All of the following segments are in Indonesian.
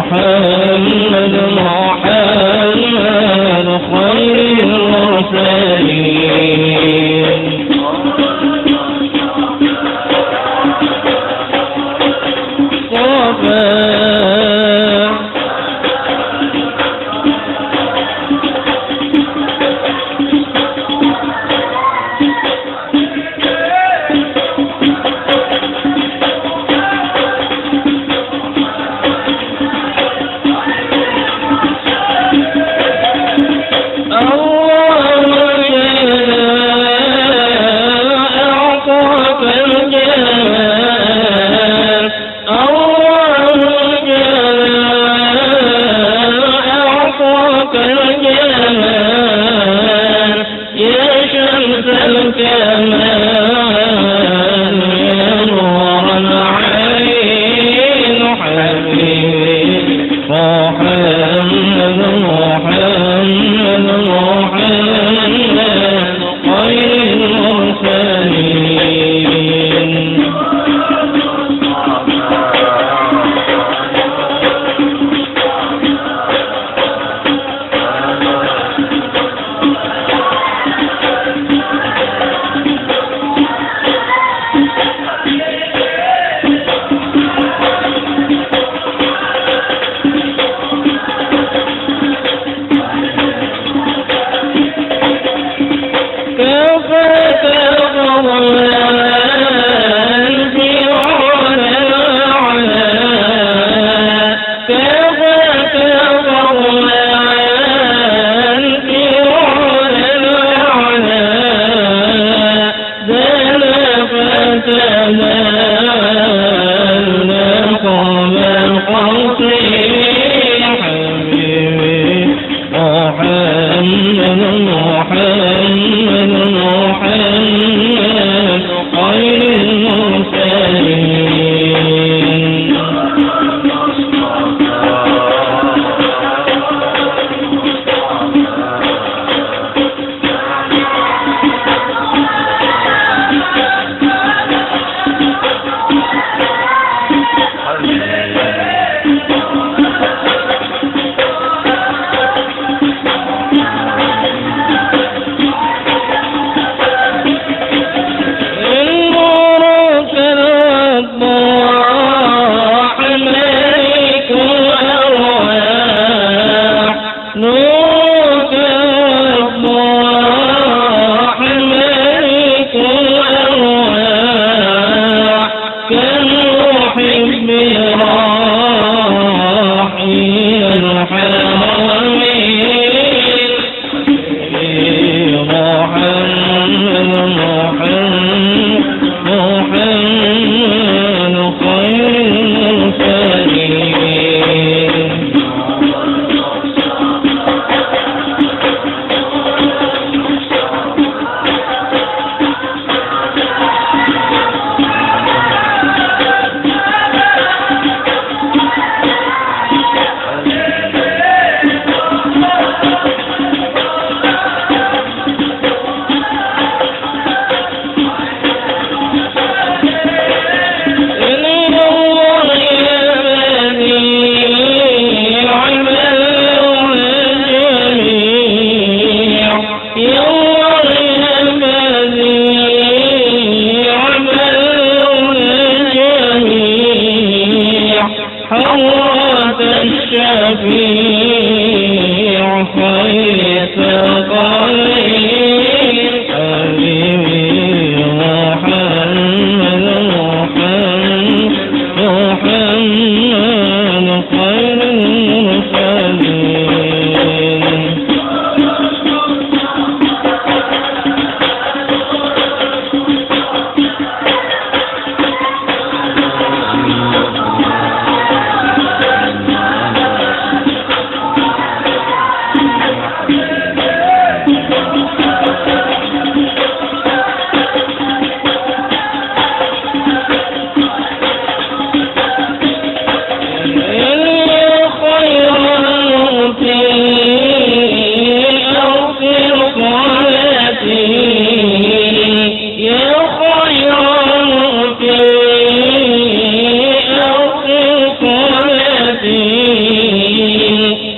محمد خير المرسلين خير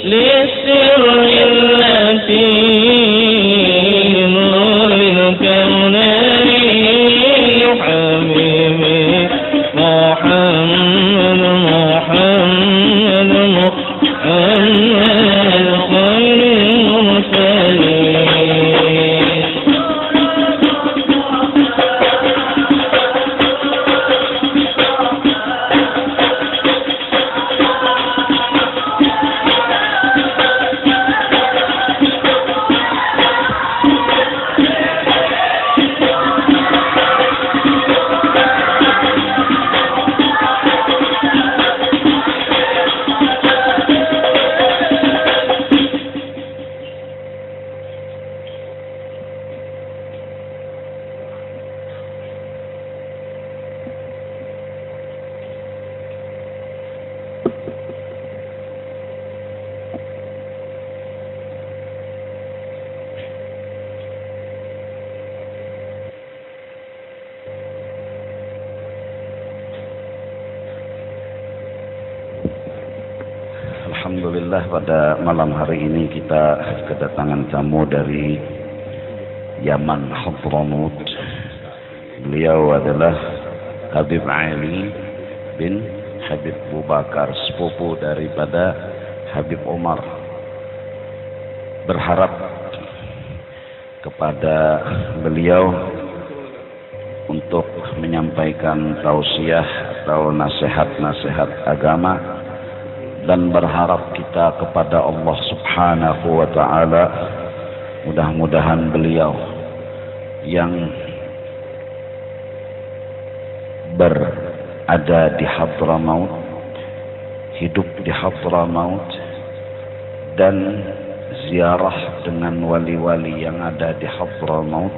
للسر التي نور الكونين حبيبي محمد محمد محمد خير المرسلين. Alhamdulillah, pada malam hari ini kita kedatangan tamu dari Yaman, Hadramaut. Beliau adalah Habib Ali bin Habib Abu Bakar, sepupu daripada Habib Umar. Berharap kepada beliau untuk menyampaikan tausiah atau nasihat-nasihat agama, dan berharap kita kepada Allah Subhanahu wa ta'ala, mudah-mudahan beliau yang berada di Hadramaut, hidup di Hadramaut, dan ziarah dengan wali-wali yang ada di Hadramaut,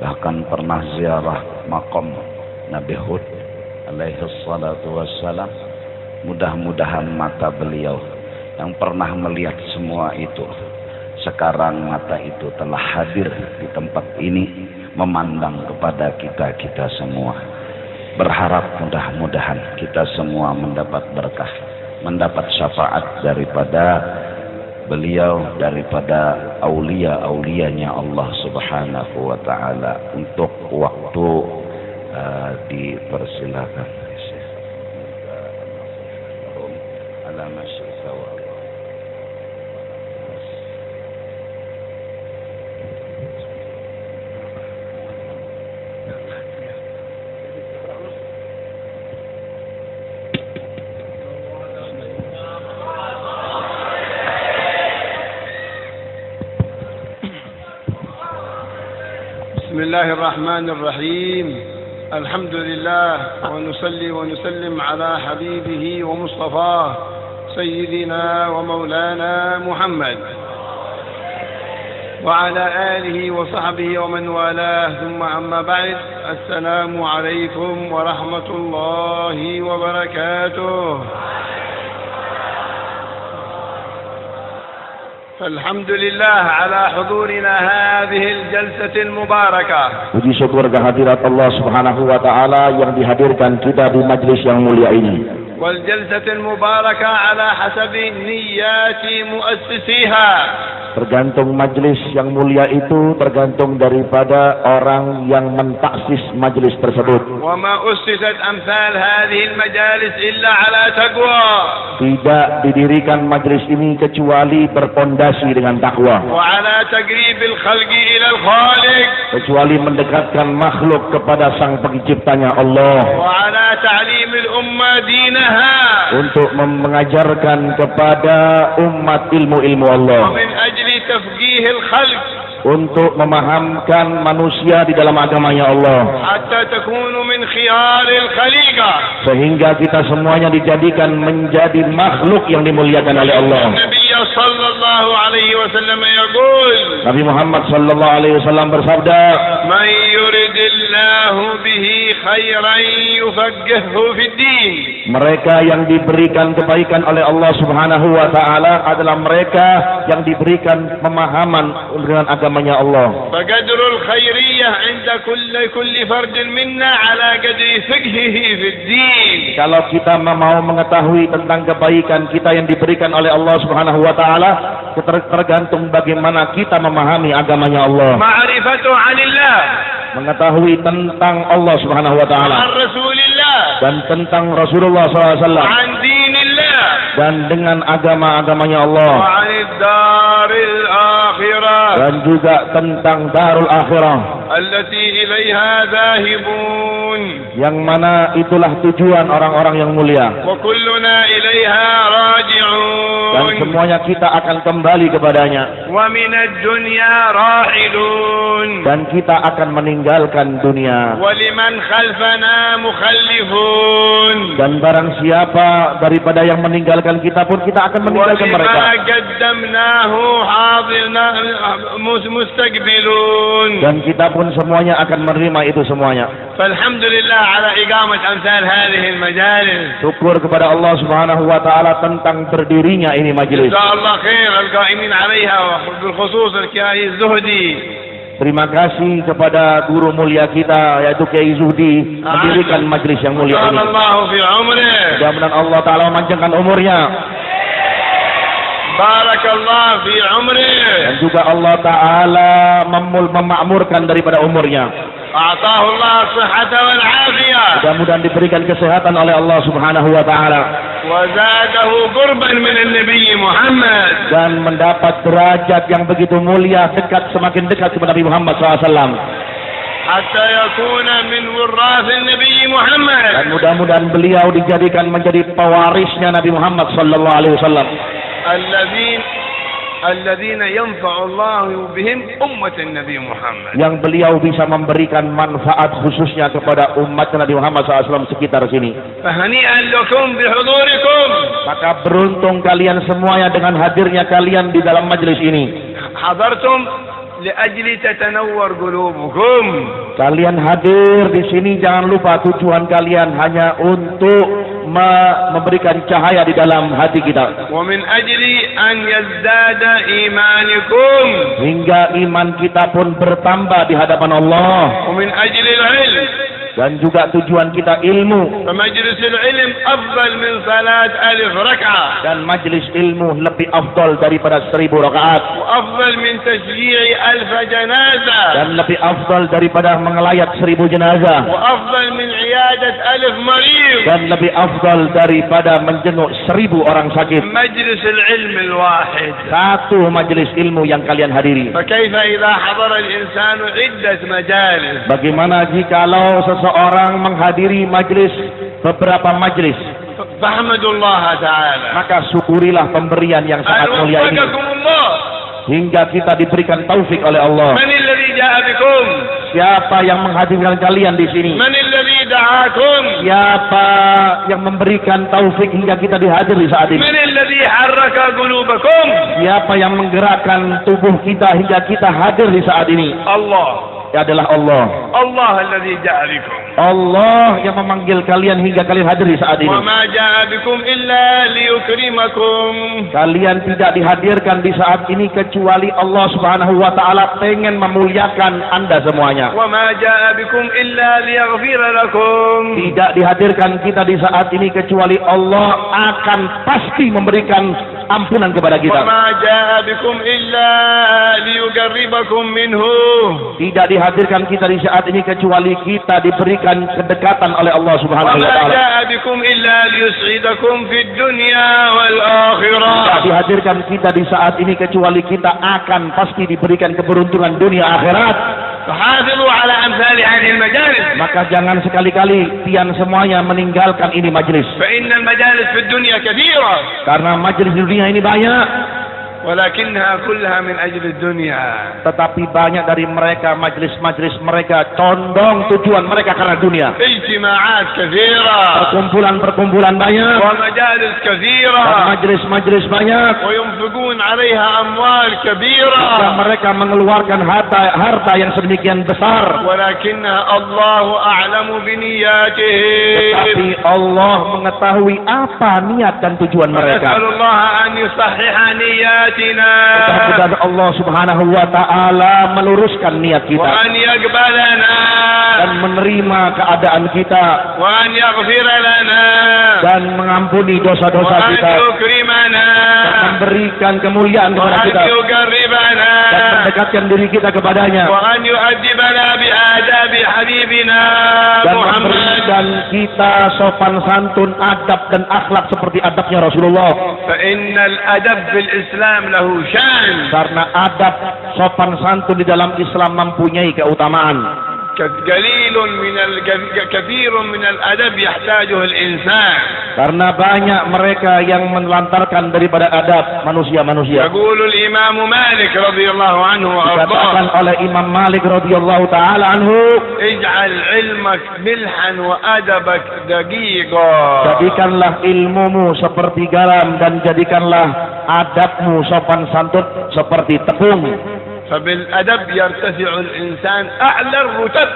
bahkan pernah ziarah makam Nabi Hud alaihi salatu wassalam. Mudah-mudahan mata beliau yang pernah melihat semua itu, sekarang mata itu telah hadir di tempat ini, memandang kepada kita semua. Berharap mudah-mudahan kita semua mendapat berkah, mendapat syafaat daripada beliau, daripada aulia-aulianya Allah Subhanahu wa ta'ala. Untuk waktu dipersilakan. بسم الله الرحمن الرحيم. الحمد لله ونصلي ونسلم على حبيبه ومصطفاه سيدنا ومولانا محمد وعلى آله وصحبه ومن والاه، ثم أما بعد. السلام عليكم ورحمة الله وبركاته. فالحمد لله على حضورنا هذه الجلسة المباركة. Puji syukur kehadirat Allah Subhanahu wa taala yang dihadirkan kita di majlis yang mulia ini. والجلسة المباركة على حسب نيات مؤسسيها. Tergantung majlis yang mulia itu tergantung daripada orang yang mentaksis majlis tersebut. وما أسست أمثال هذه المجالس إلا على تقوى. Tidak didirikan majlis ini kecuali berpondasi dengan takwa. وعلى تقريب الخلق إلى الخالق. Kecuali mendekatkan makhluk kepada sang penciptanya Allah. وعلى تعليم الأمة دينها. Untuk mengajarkan kepada umat ilmu-ilmu Allah. ومن أجل تفقيه الخلق. Untuk memahamkan manusia di dalam agamanya Allah. حتى تكونوا من خيار الخليقة. Sehingga kita semuanya dijadikan menjadi makhluk yang dimuliakan oleh Allah. النبي صلى الله عليه وسلم يقول. Nabi Muhammad sallallahu alaihi wasallam bersabda, من يرد الله به خيرا يفقهه في الدين. mereka yang diberikan kebaikan oleh Allah Subhanahu wa taala adalah mereka yang diberikan pemahaman dengan agamanya Allah. فقدر الخيرية عند كل فرد منا على قدر فقهه في الدين. Kalau kita mau mengetahui tentang kebaikan kita yang diberikan oleh Allah Subhanahu Subhanahu wa taala, tergantung bagaimana kita memahami agamanya Allah. معرفته عن الله Mengetahui tentang Allah Subhanahu wa taala وعن رسول الله dan tentang Rasulullah SAW وعن دين الله dan dengan agama-agamanya Allah وعن الدار الآخرة dan juga tentang darul akhirah التي إليها ذاهبون yang mana itulah tujuan orang-orang yang mulia, وكلنا إليها dan راجعون semuanya kita akan kembali kepadanya, ومن الدنيا راحلون dan kita akan meninggalkan dunia. ولمن خلفنا مخلفون Dan barang siapa daripada yang meninggalkan kita pun kita akan meninggalkan mereka. ولما قدمناه حاضرنا مستقبلون Dan kita pun semuanya akan menerima itu semuanya. فالحمد لله على إقامة أمثال هذه المجالس. Syukur kepada Allah Subhanahu wa taala tentang berdirinya ini majelis. جزا الله خير القائمين عليها وبالخصوص الكيائي الزهدي. Terima kasih kepada guru mulia kita yaitu Kiai Zuhdi mendirikan majelis yang mulia طال ini. الله في عمره. Mudah-mudahan Allah taala memanjangkan umurnya بارك الله في عمره. dan juga Allah taala memakmurkan daripada umurnya. أعطاه الله الصحة والعافية Mudah-mudahan diberikan kesehatan oleh Allah Subhanahu wa taala وزاده قربا من النبي محمد dan mendapat derajat yang begitu mulia, semakin dekat kepada Nabi Muhammad SAW. حتى يكون من وراث النبي محمد Dan mudah-mudahan beliau dijadikan menjadi pewarisnya Nabi Muhammad SAW. الذين ينفع الله بهم أمة النبي محمد. Yang beliau bisa memberikan manfaat khususnya kepada umat Nabi Muhammad SAW sekitar sini. فهنيئا لكم بحضوركم. Maka beruntung kalian semuanya dengan hadirnya kalian di dalam majelis ini. حضرتم لأجل تتنور قلوبكم. Kalian hadir di sini, jangan lupa tujuan kalian hanya untuk memberikan cahaya di dalam hati kita. ومن أجل أن يزداد إيمانكم. Hingga iman kita pun bertambah di hadapan Allah. ومن أجل العلم. Dan juga tujuan kita ilmu. فمجلس العلم أفضل من صلاة 1000 ركعة. Dan majlis ilmu lebih afdal daripada 1000 rakaat. وأفضل من تشجيع 1000 جنازة. Dan lebih afdal daripada mengelayat 1000 jenazah. وأفضل من عيادة 1000 مريض. Dan lebih afdal daripada menjenguk 1000 orang sakit. مجلس العلم الواحد. Satu majlis ilmu yang kalian hadiri. فكيف إذا حضر الإنسان عدة مجالس. Bagaimana jikalau seseorang menghadiri majlis, beberapa majlis? فاحمدوا الله تعالى. Maka syukurilah pemberian yang sangat أن mulia ini. وفقكم الله. Hingga kita diberikan taufik oleh Allah. من الذي جاء بكم. Siapa yang menghadirkan kalian di sini? من الذي دعاكم. Siapa yang memberikan taufik hingga kita dihadir di saat ini? من الذي حرك قلوبكم. Siapa yang menggerakkan tubuh kita hingga kita hadir di saat ini? الله. Adalah Allah. الله الذي جاء بكم. Allah yang memanggil kalian hingga kalian hadir di saat ini. وما جاء بكم إلا ليكرمكم. Kalian tidak dihadirkan di saat ini kecuali Allah Subhanahu wa taala pengen memuliakan Anda semuanya. وما جاء بكم إلا ليغفر لكم. Tidak dihadirkan kita di saat ini kecuali Allah akan pasti memberikan ampunan kepada kita. وما جاء بكم إلا ليقربكم منه. Tidak dihadirkan kita di saat ini kecuali kita diberikan kedekatan oleh Allah Subhanahu wa وما taala. جاء بكم إلا ليسعدكم في الدنيا والآخرة. Tidak dihadirkan kita di saat ini kecuali kita akan pasti diberikan keberuntungan dunia akhirat. فحافظوا على أمثال هذه المجالس. Maka jangan sekali-kali pian semuanya meninggalkan ini majlis. فإن المجالس في الدنيا كثيرة. Karena majlis di dunia ini banyak. ولكنها كلها من أجل الدنيا. Tetapi banyak dari mereka, majlis-majlis mereka condong tujuan mereka karena dunia. اجتماعات كثيرة. Perkumpulan-perkumpulan banyak. ومجالس Dan كثيرة. majlis-majlis banyak. وينفقون عليها أموال كبيرة. Dan mereka mengeluarkan harta yang sedemikian besar. ولكنها الله أعلم بنياتهم. Tetapi Allah mengetahui apa niat dan tujuan mereka. ونسأل الله أن يصحح نياتنا. Mudah-mudahan Allah Subhanahu wa taala meluruskan niat kita وأن يقبلنا. dan dan menerima keadaan kita وأن يغفر لنا dan mengampuni dosa-dosa وأن kita يكرمنا dan memberikan kemuliaan kepada وأن kita يقربنا dan mendekatkan diri kita kepadanya وأن يؤدبنا بآداب حبيبنا dan محمد memberikan kita sopan santun, adab dan akhlak seperti adabnya Rasulullah. فإن الأدب في الإسلام له شأن Karena adab sopan santun di dalam Islam mempunyai keutamaan. كثير من الأدب يحتاجه الإنسان. Karena banyak mereka yang menelantarkan daripada adab manusia-manusia. يقول الإمام مالك رضي الله عنه Dikatakan وأرضاه oleh Imam Malik radhiyallahu taala anhu, اجعل علمك ملحا وأدبك دقيقا. jadikanlah ilmumu seperti garam dan jadikanlah adabmu sopan santun seperti tepung. فبالأدب يرتفع الإنسان أعلى الرتب.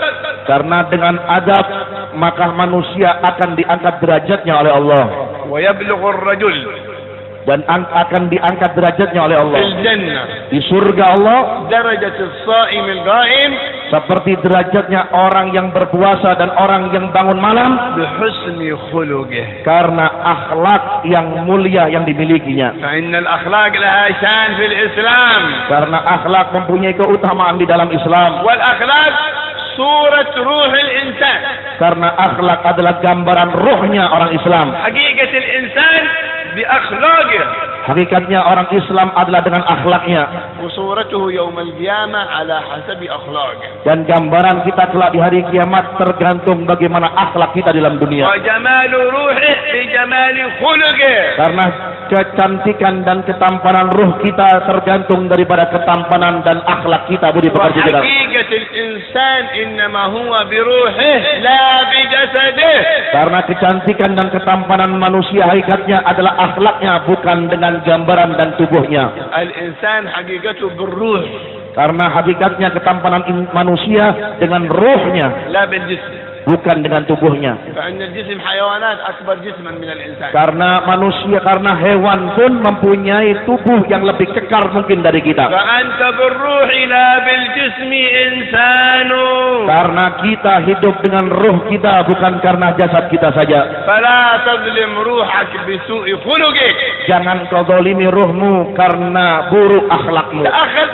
Karena dengan adab maka manusia akan diangkat derajatnya oleh Allah ويبلغ الرجل dan akan diangkat derajatnya oleh في Allah الجنة di surga Allah درجة الصائم القائم seperti derajatnya orang yang berpuasa dan orang yang bangun malam بحسن خلقه. karena akhlak yang mulia yang dimilikinya. فإن الأخلاق لها شأن في الإسلام. Karena akhlak mempunyai keutamaan di dalam Islam. والأخلاق صورة روح الإنسان. Karena akhlak adalah gambaran ruhnya orang Islam. حقيقة الإنسان بأخلاقه. Hakikatnya orang Islam adalah dengan akhlaknya. وصورته يوم القيامة على حسب أخلاقه. Dan gambaran kita kelak di hari kiamat tergantung bagaimana akhlak kita dalam dunia. وجمال روحه بجمال خلقه. Karena kecantikan dan ketampanan ruh kita tergantung daripada ketampanan dan akhlak kita, budi pekerti kita. وحقيقة الإنسان إنما هو بروحه لا بجسده. Karena kecantikan dan ketampanan manusia hakikatnya adalah akhlaknya, bukan dengan gambaran dan tubuhnya. الإنسان حقيقته بالروح Karena hakikatnya ketampanan manusia dengan ruhnya, لا بالجسم. bukan dengan tubuhnya. فإن الجسم حيوانات أكبر جسما من الإنسان. Karena manusia, karena hewan pun mempunyai tubuh yang lebih kekar mungkin dari kita. فأنت بالروح لا بالجسم إنسان. Karena kita hidup dengan ruh kita, bukan karena jasad kita saja. فلا تظلم روحك بسوء خلقك. Jangan kau zalimi ruhmu karena buruk akhlakmu.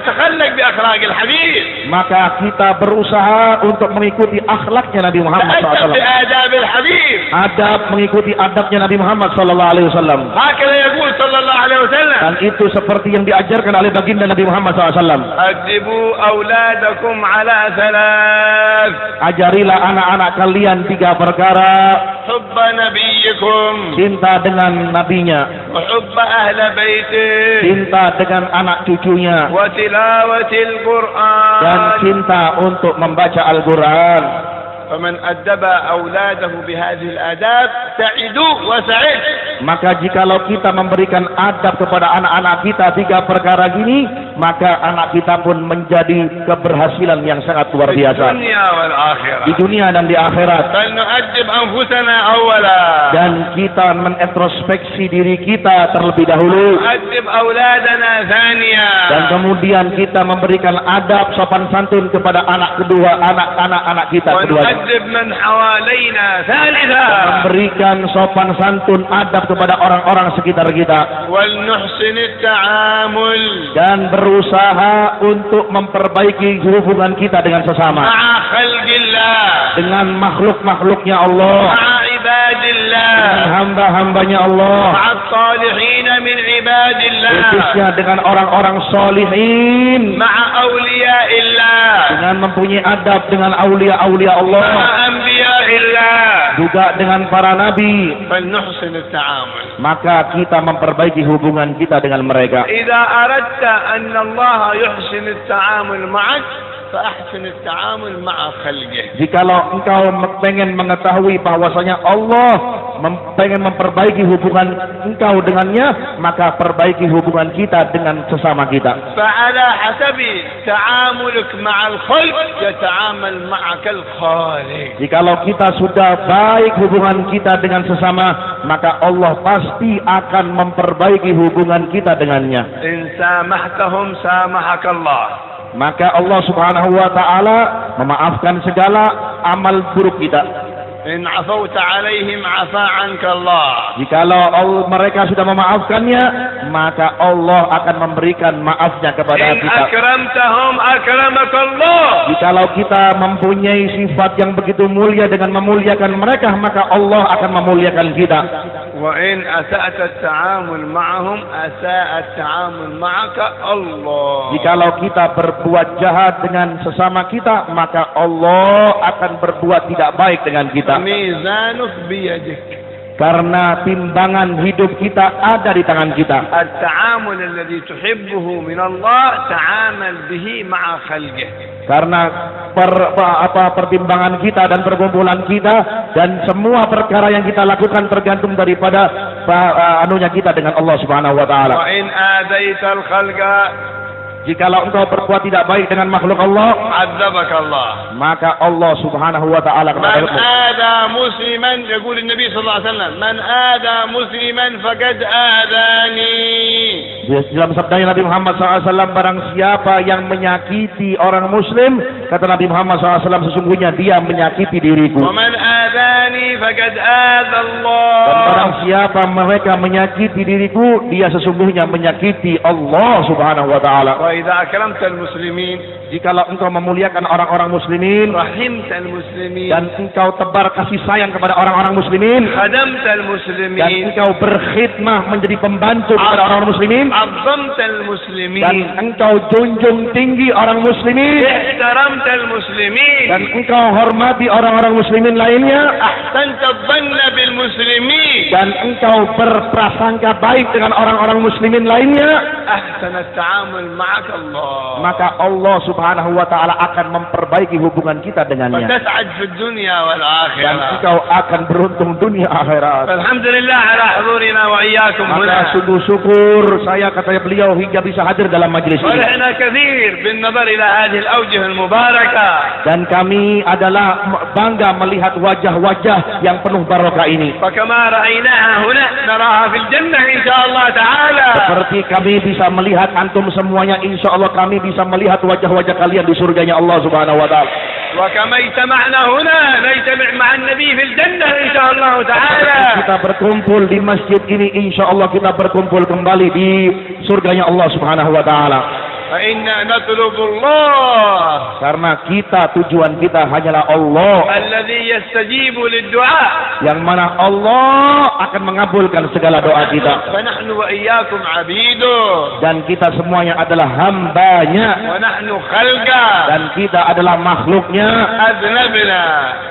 تخلق بأخلاق الحبيب. Maka kita berusaha untuk mengikuti akhlaknya Nabi Muhammad تأدب SAW. بآداب الحبيب. Adab mengikuti adabnya Nabi Muhammad SAW. هكذا يقول صلى الله عليه وسلم. Dan itu seperti yang diajarkan oleh baginda Nabi Muhammad SAW. أدبوا أولادكم على ثلاث. Ajarilah anak-anak kalian 3 perkara. حب نبيكم Cinta dengan nabinya, وحب أهل بيته cinta dengan anak cucunya, وتلاوة dan القرآن. cinta untuk membaca Al-Quran. فمن أدب أولاده بهذه الآداب سعدوا وسعد. Maka jikalau kita memberikan adab kepada anak-anak kita 3 perkara gini, maka anak kita pun menjadi keberhasilan yang sangat luar في biasa الدنيا والآخرة. di dunia dan di akhirat. فلنؤدب أنفسنا أولا. Dan kita menintrospeksi diri kita terlebih dahulu, نؤدب أولادنا ثانيا. dan kemudian kita memberikan adab sopan santun kepada anak kedua, anak-anak kita kedua. ونؤدب من حوالينا ثالثا. Memberikan sopan santun adab kepada orang-orang sekitar kita. ولنحسن التعامل Dan berusaha untuk memperbaiki hubungan kita dengan sesama, مع خلق الله. dengan makhluk-makhluknya Allah, مع عباد الله. dengan hamba-hambanya Allah, مع الصالحين من عباد الله. khususnya dengan orang-orang solihin, مع أولياء الله. dengan mempunyai adab dengan aulia-aulia Allah, مع أنبياء الله. juga dengan para nabi. فلنحسن التعامل. Maka kita memperbaiki hubungan kita dengan mereka. إذا أردت أن الله يحسن التعامل معك فأحسن التعامل مع خلقه. Jikalau engkau pengen mengetahui bahwasanya Allah pengen memperbaiki hubungan engkau dengannya, maka perbaiki hubungan kita dengan sesama kita. فعلى حسب تعاملك مع الخلق يتعامل معك الخالق. Jikalau kita sudah baik hubungan kita dengan sesama, maka Allah pasti akan memperbaiki hubungan kita dengannya. إن سامحتهم سامحك الله. Maka Allah Subhanahu wa taala memaafkan segala amal buruk kita. إن عفوت عليهم عفا عنك الله. Jikalau mereka sudah memaafkannya, maka Allah akan memberikan maafnya kepada إن kita. أكرمتهم أكرمك الله. Jikalau kita mempunyai sifat yang begitu mulia dengan memuliakan mereka, maka Allah akan memuliakan kita. وإن أسأت التعامل معهم أساء التعامل معك الله. Jikalau kita berbuat jahat dengan sesama kita, maka Allah akan berbuat tidak baik dengan kita. ميزانك بيدك. Karena timbangan hidup kita ada di tangan kita. التعامل الذي تحبه من الله تعامل به مع خلقه. Karena pertimbangan kita dan perkumpulan kita dan semua perkara yang kita lakukan tergantung daripada anunya kita dengan Allah Subhanahu wa taala. وإن آذيت الخلق Jikalau engkau berbuat tidak baik dengan makhluk Allah, عذبك الله. maka Allah Subhanahu wa taala akan من mengadabmu. آذى مسلما يقول النبي صلى الله عليه وسلم من آذى مسلما فقد آذاني. Dalam sabdanya Nabi Muhammad SAW, barang siapa yang menyakiti orang muslim, kata Nabi Muhammad SAW, sesungguhnya dia menyakiti diriku. ومن آذاني فقد آذى Dan الله. barang siapa mereka menyakiti diriku, dia sesungguhnya menyakiti Allah Subhanahu wa taala. وإذا أكرمت المسلمين Jikalau engkau memuliakan orang-orang muslimin رحمت المسلمين dan engkau tebar kasih sayang kepada orang-orang muslimin خدمت dan المسلمين engkau berkhidmah menjadi pembantu kepada orang muslimin عظمت dan المسلمين engkau junjung tinggi orang muslimin احترمت dan المسلمين engkau hormati orang-orang muslimin lainnya أحسنت الظن بالمسلمين dan engkau berprasangka baik dengan orang-orang muslimin lainnya, أحسن التعامل معك الله. maka Allah Subhanahu wa taala akan memperbaiki hubungan kita dengannya فتسعد في الدنيا dan والآخرة. engkau akan beruntung dunia akhirat. فالحمد لله على حضورنا وإياكم Maka هنا. sungguh syukur saya, kata beliau, hingga bisa hadir dalam majelis ini. فرحنا كثير بالنظر إلى هذه الأوجه المباركة. Dan kami adalah bangga melihat wajah-wajah yang penuh barokah ini. فكما رأيناها هنا نراها في الجنة إن شاء الله تعالى. Seperti kami bisa melihat antum semuanya, insya Allah kami bisa melihat wajah-wajah kalian di surganya Allah Subhanahu wa taala. وكما اجتمعنا هنا نجتمع مع النبي في الجنة إن شاء الله Seperti تعالى. kita berkumpul di masjid ini, insya Allah kita berkumpul kembali di surganya Allah Subhanahu wa taala. فإنا نطلب الله Karena tujuan kita hanyalah Allah, الذي يستجيب للدعاء. yang mana Allah akan mengabulkan segala doa kita. فنحن وإياكم عبيده Dan kita semuanya adalah hambanya, ونحن خلقه dan kita adalah makhluknya, أذنبنا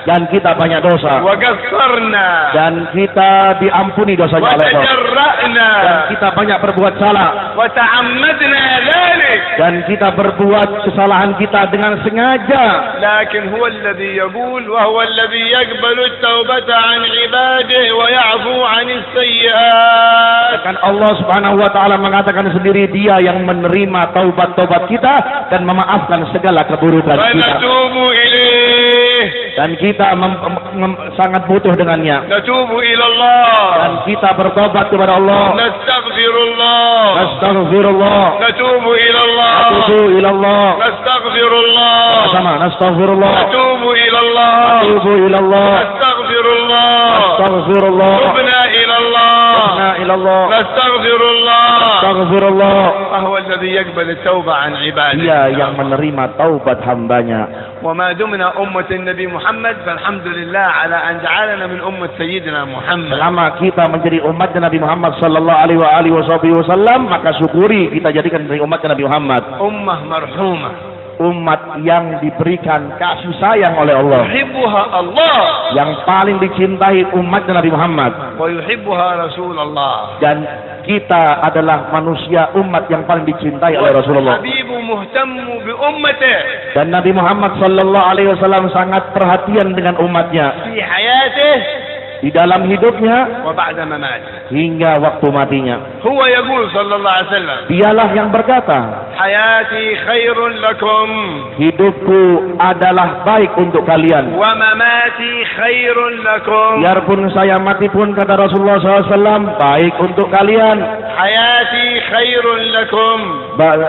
dan kita banyak dosa, وقصرنا dan kita diampuni dosanya oleh Allah, وتجرأنا dan kita banyak berbuat salah, وتعمدنا ذلك. dan kita berbuat kesalahan kita dengan sengaja. لكن هو الذي يقول وهو الذي يقبل التوبة عن عباده ويعفو عن السيئات. Kan Allah Subhanahu wa taala mengatakan sendiri, Dia yang menerima taubat-taubat kita dan memaafkan segala keburukan kita. فنتوب إليه. Dan kita sangat butuh dengannya. نتوب إلى الله. Dan kita bertobat kepada Allah. نستغفر الله. Nastaghfirullah. نتوب إلى الله. Atubu ilallah. نستغفر الله. Sama, nastaghfirullah. نتوب إلى الله. Atubu ilallah. نستغفر الله. Astaghfirullah. تبنا إلى الله. Tubna ilallah. نستغفر الله. Astaghfirullah. وهو الذي يقبل التوبة عن عباده. Dia yang menerima taubat hambanya. وما دمنا أمة النبي محمد فالحمد لله على أن جعلنا من أمة سيدنا محمد. Selama kita menjadi umat Nabi Muhammad sallallahu alaihi wasallam, maka syukuri kita jadikan dari umat Nabi Muhammad. أمة مرحومة. Umat yang diberikan kasih sayang oleh Allah, يحبها الله yang paling dicintai umat Nabi Muhammad. ويحبها رسول الله. Dan kita adalah manusia umat yang paling dicintai oleh Rasulullah. حبيب مهتم بأمته Dan Nabi Muhammad sallallahu alaihi wasallam sangat perhatian dengan umatnya. في حياته di dalam hidupnya وبعد مماته. hingga waktu matinya. هو يقول صلى الله عليه وسلم Dialah yang berkata, حياتي خير لكم hidupku adalah baik untuk kalian. ومماتي خير لكم. Biarpun saya mati pun, kata Rasulullah SAW, baik untuk kalian. حياتي خير لكم.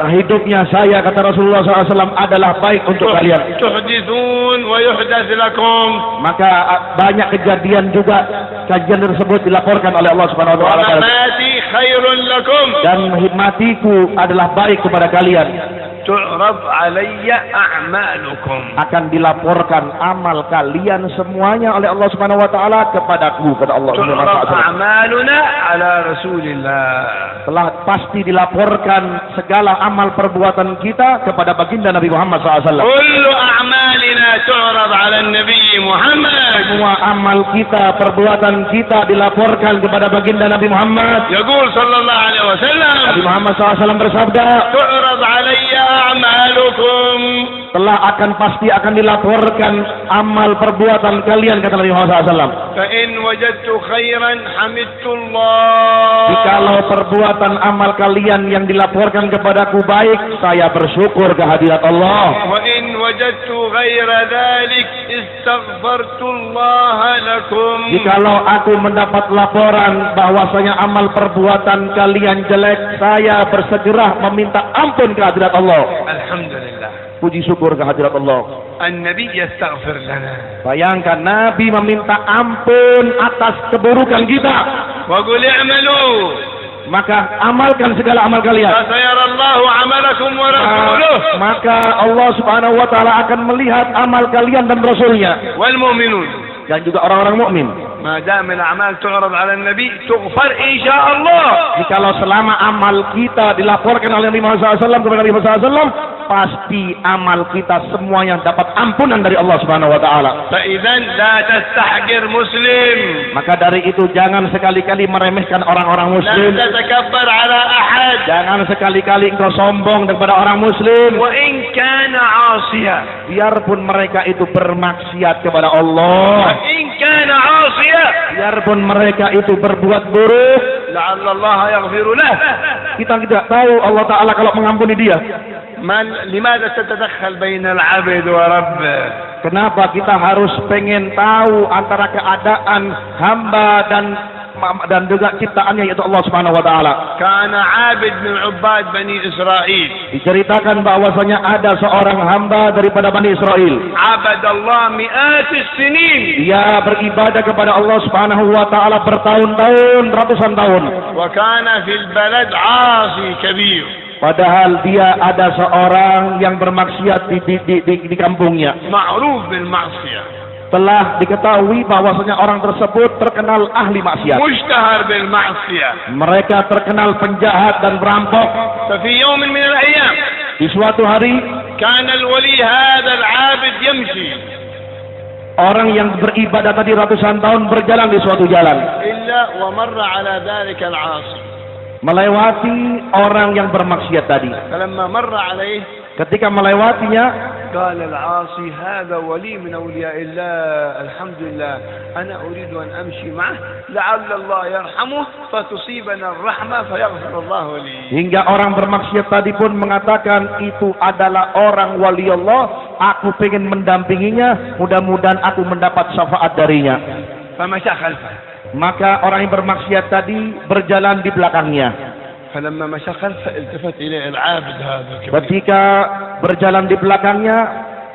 Hidupnya saya, kata Rasulullah SAW, adalah baik untuk kalian. تحدثون ويحدث لكم. Maka banyak kejadian juga, kajian tersebut dilaporkan oleh Allah Subhanahu wa taala. ومماتي خير لكم. Dan matiku adalah baik kepada kalian. تعرض علي أعمالكم. Akan dilaporkan amal kalian semuanya oleh Allah Subhanahu wa taala kepadaku, kata Allah Subhanahu wa تعرض taala. أعمالنا على رسول الله. Telah pasti dilaporkan segala amal perbuatan kita kepada baginda Nabi Muhammad SAW. كل أعمالنا تعرض على النبي محمد. Semua amal kita, perbuatan kita dilaporkan kepada baginda Nabi Muhammad. يقول صلى الله عليه Nabi وسلم Muhammad SAW bersabda, تعرض علي أعمالكم. telah pasti akan dilaporkan amal perbuatan kalian, kata Nabi Muhammad SAW. فإن وجدت خيرا حمدت الله. Jikalau perbuatan amal kalian yang dilaporkan kepadaku baik, saya bersyukur kehadirat Allah. وإن وجدت غير ذلك استغفرت الله لكم. Jikalau aku mendapat laporan bahwasanya amal perbuatan kalian jelek, saya bersegera meminta ampun kehadirat Allah. الحمد لله. Puji syukur kehadirat Allah. النبي يستغفر لنا. Bayangkan Nabi meminta ampun atas keburukan kita. وقل اعملوا Maka amalkan segala amal kalian. فسيرى الله عملكم ورسوله Maka Allah Subhanahu wa taala akan melihat amal kalian dan Rasulnya, والمؤمنون. dan juga orang-orang mukmin. ما دام الأعمال تعرض على النبي تغفر إن شاء الله. Jikalau selama amal kita dilaporkan oleh Nabi Muhammad SAW kepada Nabi Muhammad SAW, pasti amal kita semuanya dapat ampunan dari Allah Subhanahu wa taala. فإذا لا تستحقر مسلم. Maka dari itu jangan sekali-kali meremehkan orang-orang لا muslim. تتكبر على أحد. Jangan sekali-kali engkau sombong kepada orang muslim. وإن كان عاصيا. Biarpun mereka itu bermaksiat kepada Allah, وإن كان عاصيا. biarpun mereka itu berbuat buruk, لعل الله يغفر له. kita tidak tahu Allah Ta'ala kalau mengampuni dia. لماذا تتدخل بين العبد وربه؟ Kenapa kita harus pengen tahu antara keadaan hamba dan juga ciptaannya, yaitu Allah Subhanahu wa taala. كان عابد من عباد بني إسرائيل. Diceritakan bahwasanya ada seorang hamba daripada Bani Israel. عبد الله مئات السنين. Dia beribadah kepada Allah Subhanahu wa taala bertahun-tahun, ratusan tahun. وكان في البلد عاصي كبير. Padahal dia ada seorang yang bermaksiat di kampungnya. معروف بالمعصية. Telah diketahui bahwasanya orang tersebut terkenal ahli maksiat. مشتهر بالمعصية. Mereka terkenal penjahat dan perampok. ففي يوم من الأيام Di suatu hari, كان الولي هذا العابد يمشي orang yang beribadah tadi ratusan tahun berjalan di suatu jalan, إلا ومر على ذلك العاصي. melewati orang yang bermaksiat tadi. فلما مر عليه Ketika melewatinya, قال العاصي هذا ولي من أولياء الله الحمد لله أنا أريد أن أمشي معه لعل الله يرحمه فتصيبنا الرحمة فيغفر الله لي. hingga orang bermaksiat tadi pun mengatakan itu adalah orang wali Allah. Aku pengen mendampinginya, mudah-mudahan aku mendapat syafaat darinya. فمشى خلفه. Maka orang yang bermaksiat tadi berjalan di belakangnya. فلما مشى خلفه التفت إليه العابد هذا الكبير. Ketika berjalan di belakangnya,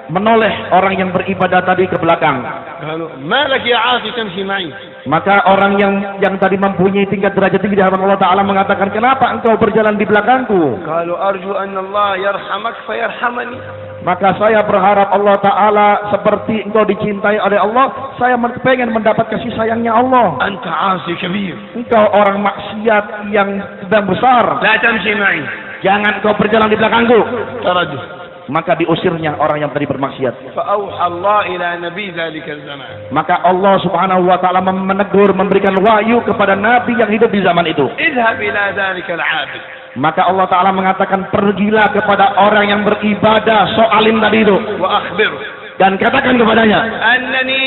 menoleh orang yang beribadah tadi ke belakang. قالوا ما لك يا عاصي تمشي معي. Maka orang yang tadi mempunyai tingkat derajat tinggi di hadapan Allah Ta'ala mengatakan, kenapa engkau berjalan di belakangku? قالوا أرجو أن الله يرحمك فيرحمني. Maka saya berharap Allah Ta'ala seperti engkau dicintai oleh Allah, saya pengen mendapat kasih sayangnya Allah. أنت عاصي كبير Engkau orang maksiat yang sedang besar, لا تمشي معي. jangan engkau berjalan di belakangku. طرده. Maka diusirnya orang yang tadi bermaksiat. فأوحى الله إلى نبي ذلك الزمان. Maka Allah Subhanahu wa taala menegur, memberikan wahyu kepada nabi yang hidup di zaman itu. اذهب إلى ذلك العابد. Maka Allah Ta'ala mengatakan, pergilah kepada orang yang beribadah soalim tadi itu, وأخبره dan katakan kepadanya, أنني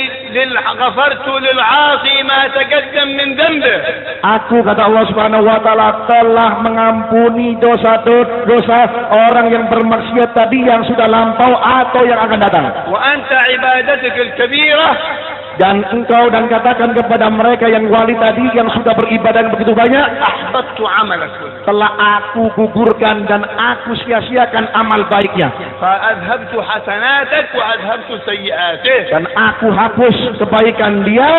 غفرت للعاصي ما تقدم من ذنبه. aku, kata Allah Subhanahu wa taala, telah mengampuni dosa orang yang bermaksiat tadi yang sudah lampau atau yang akan datang. وأنت عبادتك الكبيرة Dan engkau, dan katakan kepada mereka yang wali tadi yang sudah beribadah yang begitu banyak, أحبطت عملك كله. telah aku gugurkan dan aku sia-siakan amal baiknya. فأذهبت حسناتك وأذهبت سيئاتك. Dan aku hapus kebaikan dia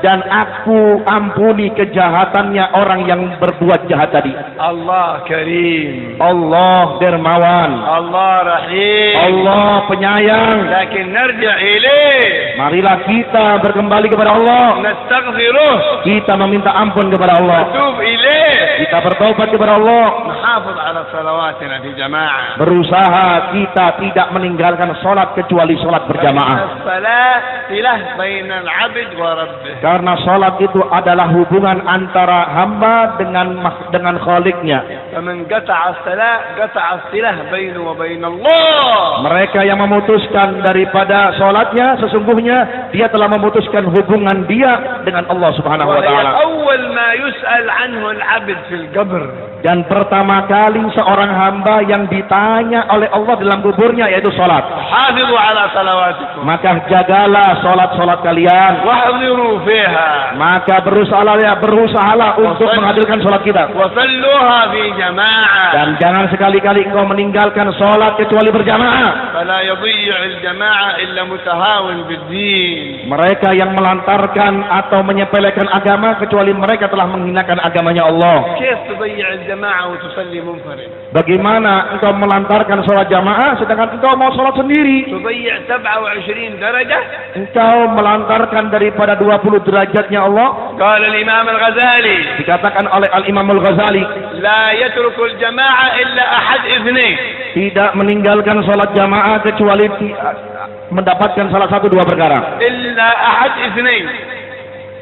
dan aku ampuni kejahatannya orang yang berbuat jahat tadi. الله كريم، Allah dermawan, الله رحيم، Allah penyayang. لكن نرجع إليه، Marilah kita berkembali kepada Allah. نستغفره، Kita meminta ampun kepada Allah. نتوب إليه، Kita bertobat kepada Allah. نحافظ على صلواتنا في جماعة. Berusaha kita tidak meninggalkan sholat kecuali sholat berjamaah. الصلاة صلة بين العبد وربه. Karena sholat itu adalah hubungan antara hamba dengan Khaliknya. فمن قطع الصلاة قطع الصلة بينه وبين الله. Mereka yang memutuskan daripada sholatnya, sesungguhnya dia telah memutuskan hubungan dia dengan Allah Subhanahu wa وهي taala. أول ما يسأل عنه العبد في القبر. Dan pertama kali seorang hamba yang ditanya oleh Allah dalam kuburnya yaitu sholat. حافظوا على صلواتكم Maka jagalah sholat kalian. واحضروا فيها Maka berusahalah untuk menghadirkan sholat kita. وصلوها في جماعة. Dan jangan sekali-kali engkau meninggalkan sholat kecuali berjamaah. فلا يضيع الجماعة إلا متهاون بالدين. Mereka yang melantarkan atau menyepelekan agama kecuali mereka telah menghinakan agamanya Allah. كيف تضيع الجماعة وتصلي منفرد؟ Bagaimana engkau melantarkan sholat jamaah sedangkan engkau mau sholat sendiri? تضيع 27 درجة. Engkau melantarkan daripada 20 derajatnya Allah. قال الإمام الغزالي Dikatakan oleh Al-Imam Al-Ghazali, لا يترك الجماعة إلا أحد اثنين. tidak meninggalkan sholat jamaah kecuali mendapatkan salah satu dua perkara. إلا أحد اثنين.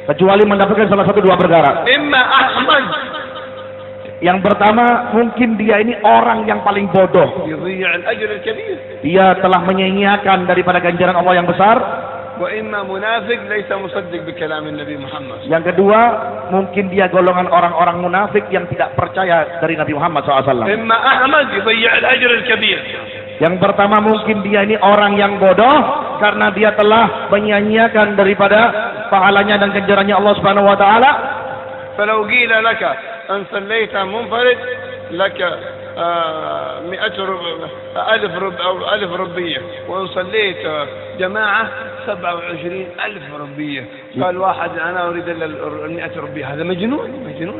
Kecuali mendapatkan salah satu dua perkara. إما أحمد Yang pertama, mungkin dia ini orang yang paling bodoh. يضيع الأجر الكبير. Dia telah menyia-nyiakan daripada ganjaran Allah yang besar. وإما منافق ليس مصدق بكلام النبي محمد. Yang kedua, mungkin dia golongan orang-orang munafik yang tidak percaya dari Nabi Muhammad SAW. إما أحمد يضيع الأجر الكبير. Yang pertama, mungkin dia ini orang yang bodoh karena dia telah menyia-nyiakan daripada pahalanya dan ganjarannya Allah Subhanahu wa taala. فلو قيل لك أن صليت منفرد لك 100,000 ربية، وإن صليت جماعة 27,000 ربية. قال واحد أنا أريد 100 ربية. هذا مجنون،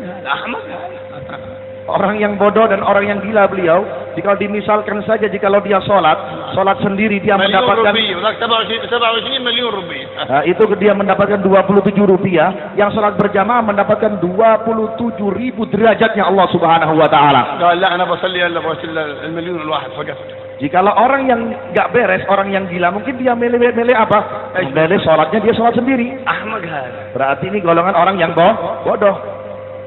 هذا أحمق. Orang yang bodoh dan orang yang gila beliau, jika dimisalkan saja jikalau dia sholat sendiri dia مليون mendapatkan ربية، وذاك 27 مليون ربية. Nah, itu dia mendapatkan 27 rupiah, yang sholat berjamaah mendapatkan 27.000 derajatnya Allah Subhanahu wa taala. قال لا أنا بصلي إلا المليون الواحد فقط. Jikalau orang yang nggak beres, orang yang gila, mungkin dia milih apa? Milih sholatnya dia sholat sendiri. أحمق هذا. Berarti ini golongan orang yang bodoh.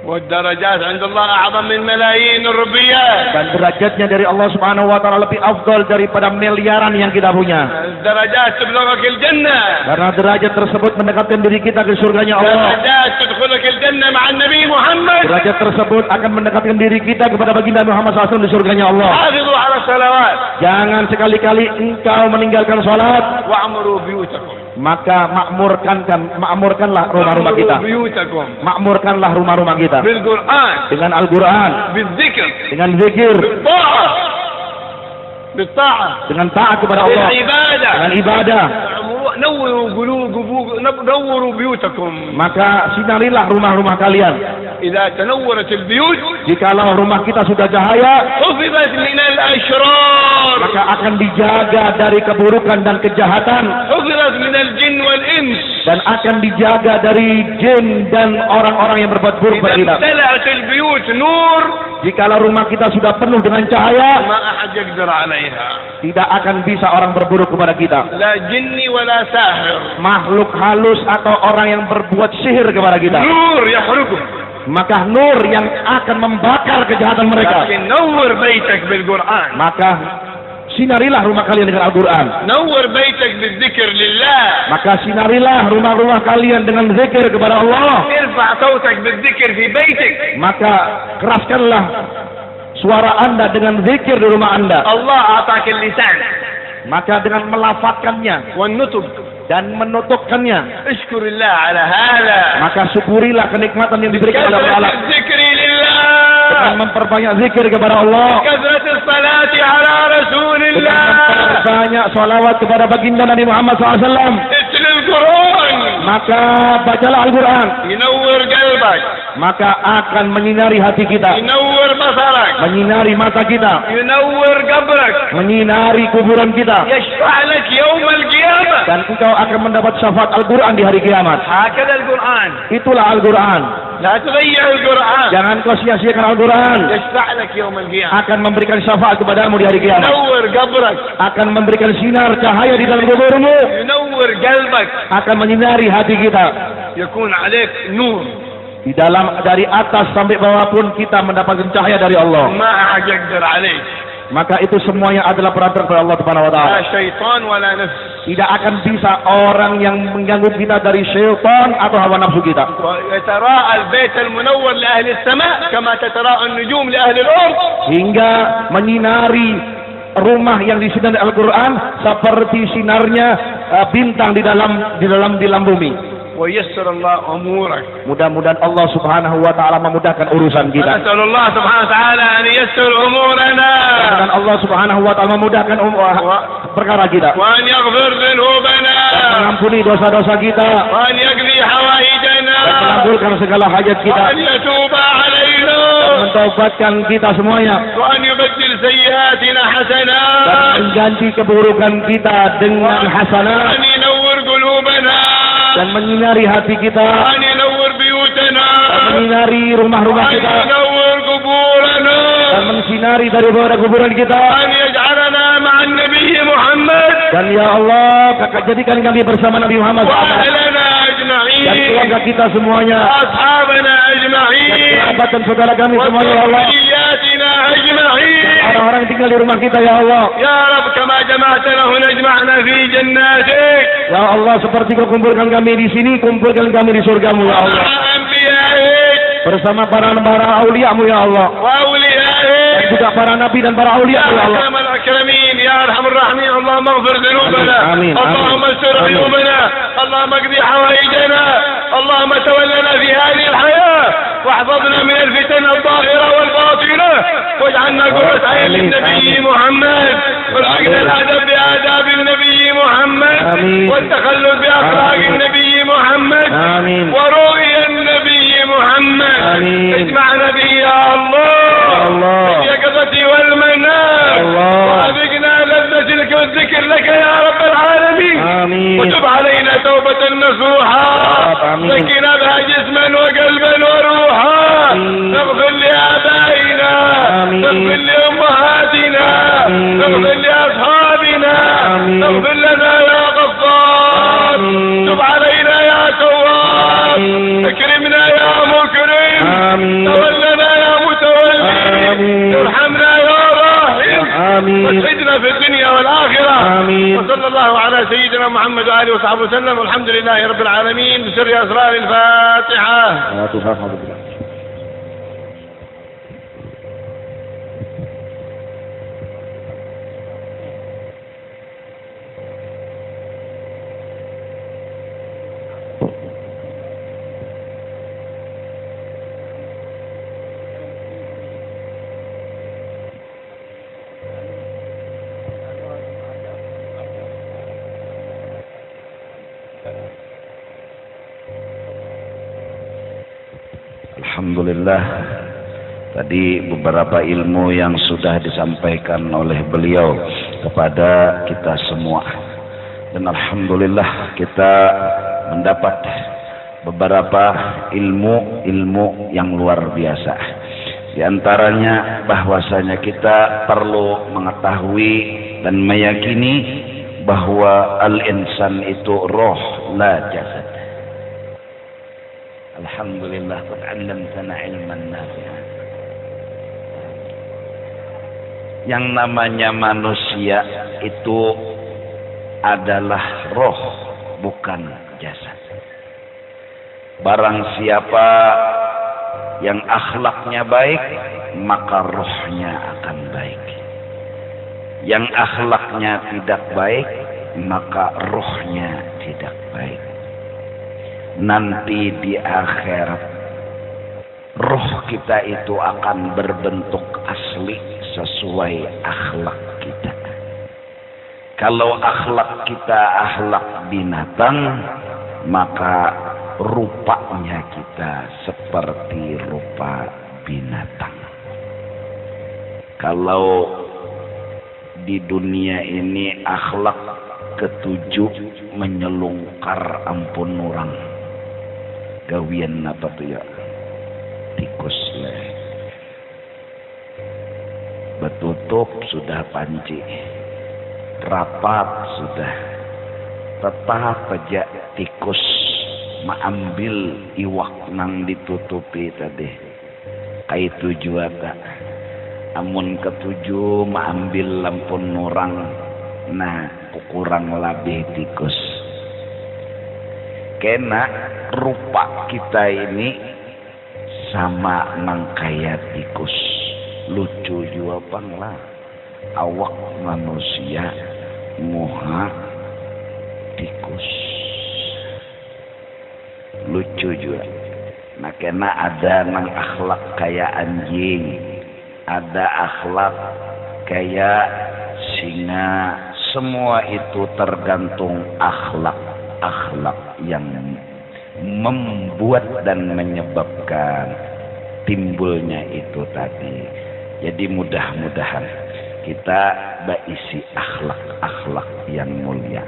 والدرجات عند الله أعظم من ملايين الربيات. Dan derajatnya dari Allah Subhanahu wa taala lebih afdal daripada miliaran yang kita punya. الدرجات تبلغك الجنة. Karena derajat tersebut mendekatkan diri kita ke surganya Allah. درجات تدخلك الجنة مع النبي محمد. Derajat tersebut akan mendekatkan diri kita kepada baginda Muhammad SAW di surganya Allah. حافظوا على الصلوات Jangan sekali-kali engkau meninggalkan sholat. وأعمروا بيوتكم. Maka makmurkanlah rumah-rumah kita. بيوتكم Makmurkanlah rumah-rumah kita بالقرآن، dengan Al-Quran, بالذكر، dengan zikir, بالطاعة، dengan taat kepada Allah, بالعبادة. dengan ibadah. نوروا بيوتكم. Maka sinarilah rumah-rumah kalian. إذا تنورت البيوت Jikalau rumah kita sudah cahaya, حفظت من الأشرار، maka akan dijaga dari keburukan dan kejahatan, حفظت من الجن والإنس. dan akan dijaga dari jin dan orang-orang yang berbuat buruk pada إذا kita. امتلأت البيوت نور Jikalau rumah kita sudah penuh dengan cahaya, ما أحد يقدر عليها، tidak akan bisa orang berburuk kepada kita. لا جني ولا ساحر. Makhluk halus atau orang yang berbuat sihir kepada kita. نور يحرقه. Maka nur yang akan membakar kejahatan mereka. لكن نور بيتك بالقرآن. Maka sinarilah rumah kalian dengan Al-Quran. نور بيتك بالذكر لله. Maka sinarilah rumah-rumah kalian dengan zikir kepada Allah. ارفع صوتك بالذكر في بيتك. Maka keraskanlah suara anda dengan zikir di rumah anda. الله أعطاك اللسان Maka dengan melafadzkannya والنطق. dan menuturkannya, اشكر الله على هذا. maka syukurilah kenikmatan yang diberikan oleh Allah كثرة الذكر لله. dengan memperbanyak zikir kepada Allah, كثرة الصلاة على رسول dengan الله. memperbanyak salawat kepada baginda Nabi Muhammad SAW. اتل القرآن Maka bacalah Al-Quran, ينور قلبك، maka akan menyinari hati kita, ينور بصرك، menyinari mata kita, ينور قبرك، menyinari kuburan kita, يشفع لك يوم القيامة. dan engkau akan mendapat syafaat Al-Quran di hari kiamat. هكذا القرآن. Itulah Al-Quran. لا تضيع القرآن. Jangan kau sia-siakan Al-Quran. يشفع لك يوم القيامة. Akan memberikan syafaat kepadamu di hari kiamat. ينور قبرك، Akan memberikan sinar cahaya di dalam kuburmu. ينور قلبك، Akan menyinari hati kita. يكون عليك نور Di dalam dari atas sampai bawah pun kita mendapatkan cahaya dari Allah. ما أحد يقدر عليك، Maka itu semuanya adalah perantara dari Allah Subhanahu wa taala. لا شيطان ولا نفس. Tidak akan bisa orang yang mengganggu kita dari syaitan atau hawa nafsu kita. ويتراءى البيت المنور لأهل السماء كما تتراءى النجوم لأهل الأرض. Hingga menyinari rumah yang disinari Al-Quran seperti sinarnya bintang di dalam bumi. ويسر الله أمورك. Mudah-mudahan Allah Subhanahu wa taala memudahkan urusan kita. ونسأل الله سبحانه وتعالى أن ييسر أمورنا Mudah-mudahan Allah Subhanahu wa taala memudahkan perkara kita. وأن يغفر ذنوبنا Mengampuni dosa-dosa kita وأن يقضي حوائجنا dan mengabulkan segala hajat kita. وأن يتوب علينا Mentaubatkan kita semuanya وأن يبدل سيئاتنا dan حسنات mengganti keburukan kita dengan hasanah وأن ينور قلوبنا dan menyinari hati kita, وأن ينور بيوتنا dan menyinari rumah-rumah وأن kita, ينور قبورنا dan mensinari daripada kuburan kita. وأن يجعلنا مع النبي محمد Dan ya Allah, kakak jadikan kami bersama Nabi Muhammad SAW وأهلنا dan أجمعين keluarga kita semuanya, وأصحابنا dan أجمعين kerabat dan saudara kami semuanya ya Allah, وذرياتنا أجمعين orang-orang yang tinggal di rumah kita ya Allah. يا رب كما جمعتنا هنا اجمعنا في جناتك Ya Allah, seperti kau kumpulkan kami di sini, kumpulkan kami di surgamu ya Allah, مع أنبيائك bersama para auliamu ya Allah, dan وأوليائك juga para nabi dan para aulia يا ya Allah. أكرم الأكرمين يا أرحم الراحمين اللهم اغفر ذنوبنا آمين. اللهم استر آمين. عيوبنا اللهم اقضي حوائجنا اللهم تولنا في هذه الحياة واحفظنا من الفتن الظاهرة والباطنة واجعلنا قرة عين آمين. للنبي آمين. محمد والحقنا الأدب بآداب النبي محمد آمين. والتخلق بأخلاق آمين. النبي محمد آمين. ورؤيا النبي محمد آمين. اجمعنا به يا الله الله. باليقظة والمنام الله. وأذقنا لذة الذكر لك يا رب العالمين آمين. وتب علينا توبة نصوحا آمين. زكنا بها جسما وقلبا وروحا آمين. اغفر لآبائنا آمين. اغفر لأمهاتنا آمين. اغفر لأصحابنا آمين. اغفر لنا يا غفار آمين. تب علينا يا تواب آمين. اكرمنا يا مكرم آمين. تولنا يا متولي آمين. ارحمنا يا راحم آمين. واسعدنا في الدنيا والآخرة آمين. وصلى الله على سيدنا محمد وآله وصحبه وسلم والحمد لله رب العالمين بسر أسرار الفاتحة. Alhamdulillah, tadi beberapa ilmu yang sudah disampaikan oleh beliau kepada kita semua, dan alhamdulillah kita mendapat beberapa ilmu yang luar biasa. Di antaranya bahwasanya kita perlu mengetahui dan meyakini bahwa al-insan itu roh, la jasad. Alhamdulillah qad 'allamtana 'ilman nafi'an. Yang namanya manusia itu adalah roh, bukan jasad. Barang siapa yang akhlaknya baik, maka rohnya akan baik. Yang akhlaknya tidak baik, maka rohnya tidak baik. Nanti di akhirat, roh kita itu akan berbentuk asli sesuai akhlak kita. Kalau akhlak kita akhlak binatang, maka rupanya kita seperti rupa binatang. Kalau di dunia ini akhlak ketujuh menyelungkar ampun orang, gawian apa tuh ya? Tikus leh. Betutup sudah panci, rapat sudah, tetap aja tikus mengambil iwak nang ditutupi tadi. Kai tujuh ada. Amun ketujuh mengambil lampun orang, nah kurang lebih tikus. Kena rupa kita ini sama nang kaya tikus. Lucu juga bang lah. Awak manusia, muha tikus. Lucu juga. Nah kena ada nang akhlak kayak anjing, ada akhlak kayak singa. Semua itu tergantung akhlak yang membuat dan menyebabkan timbulnya itu tadi. Jadi mudah-mudahan kita berisi akhlak yang mulia.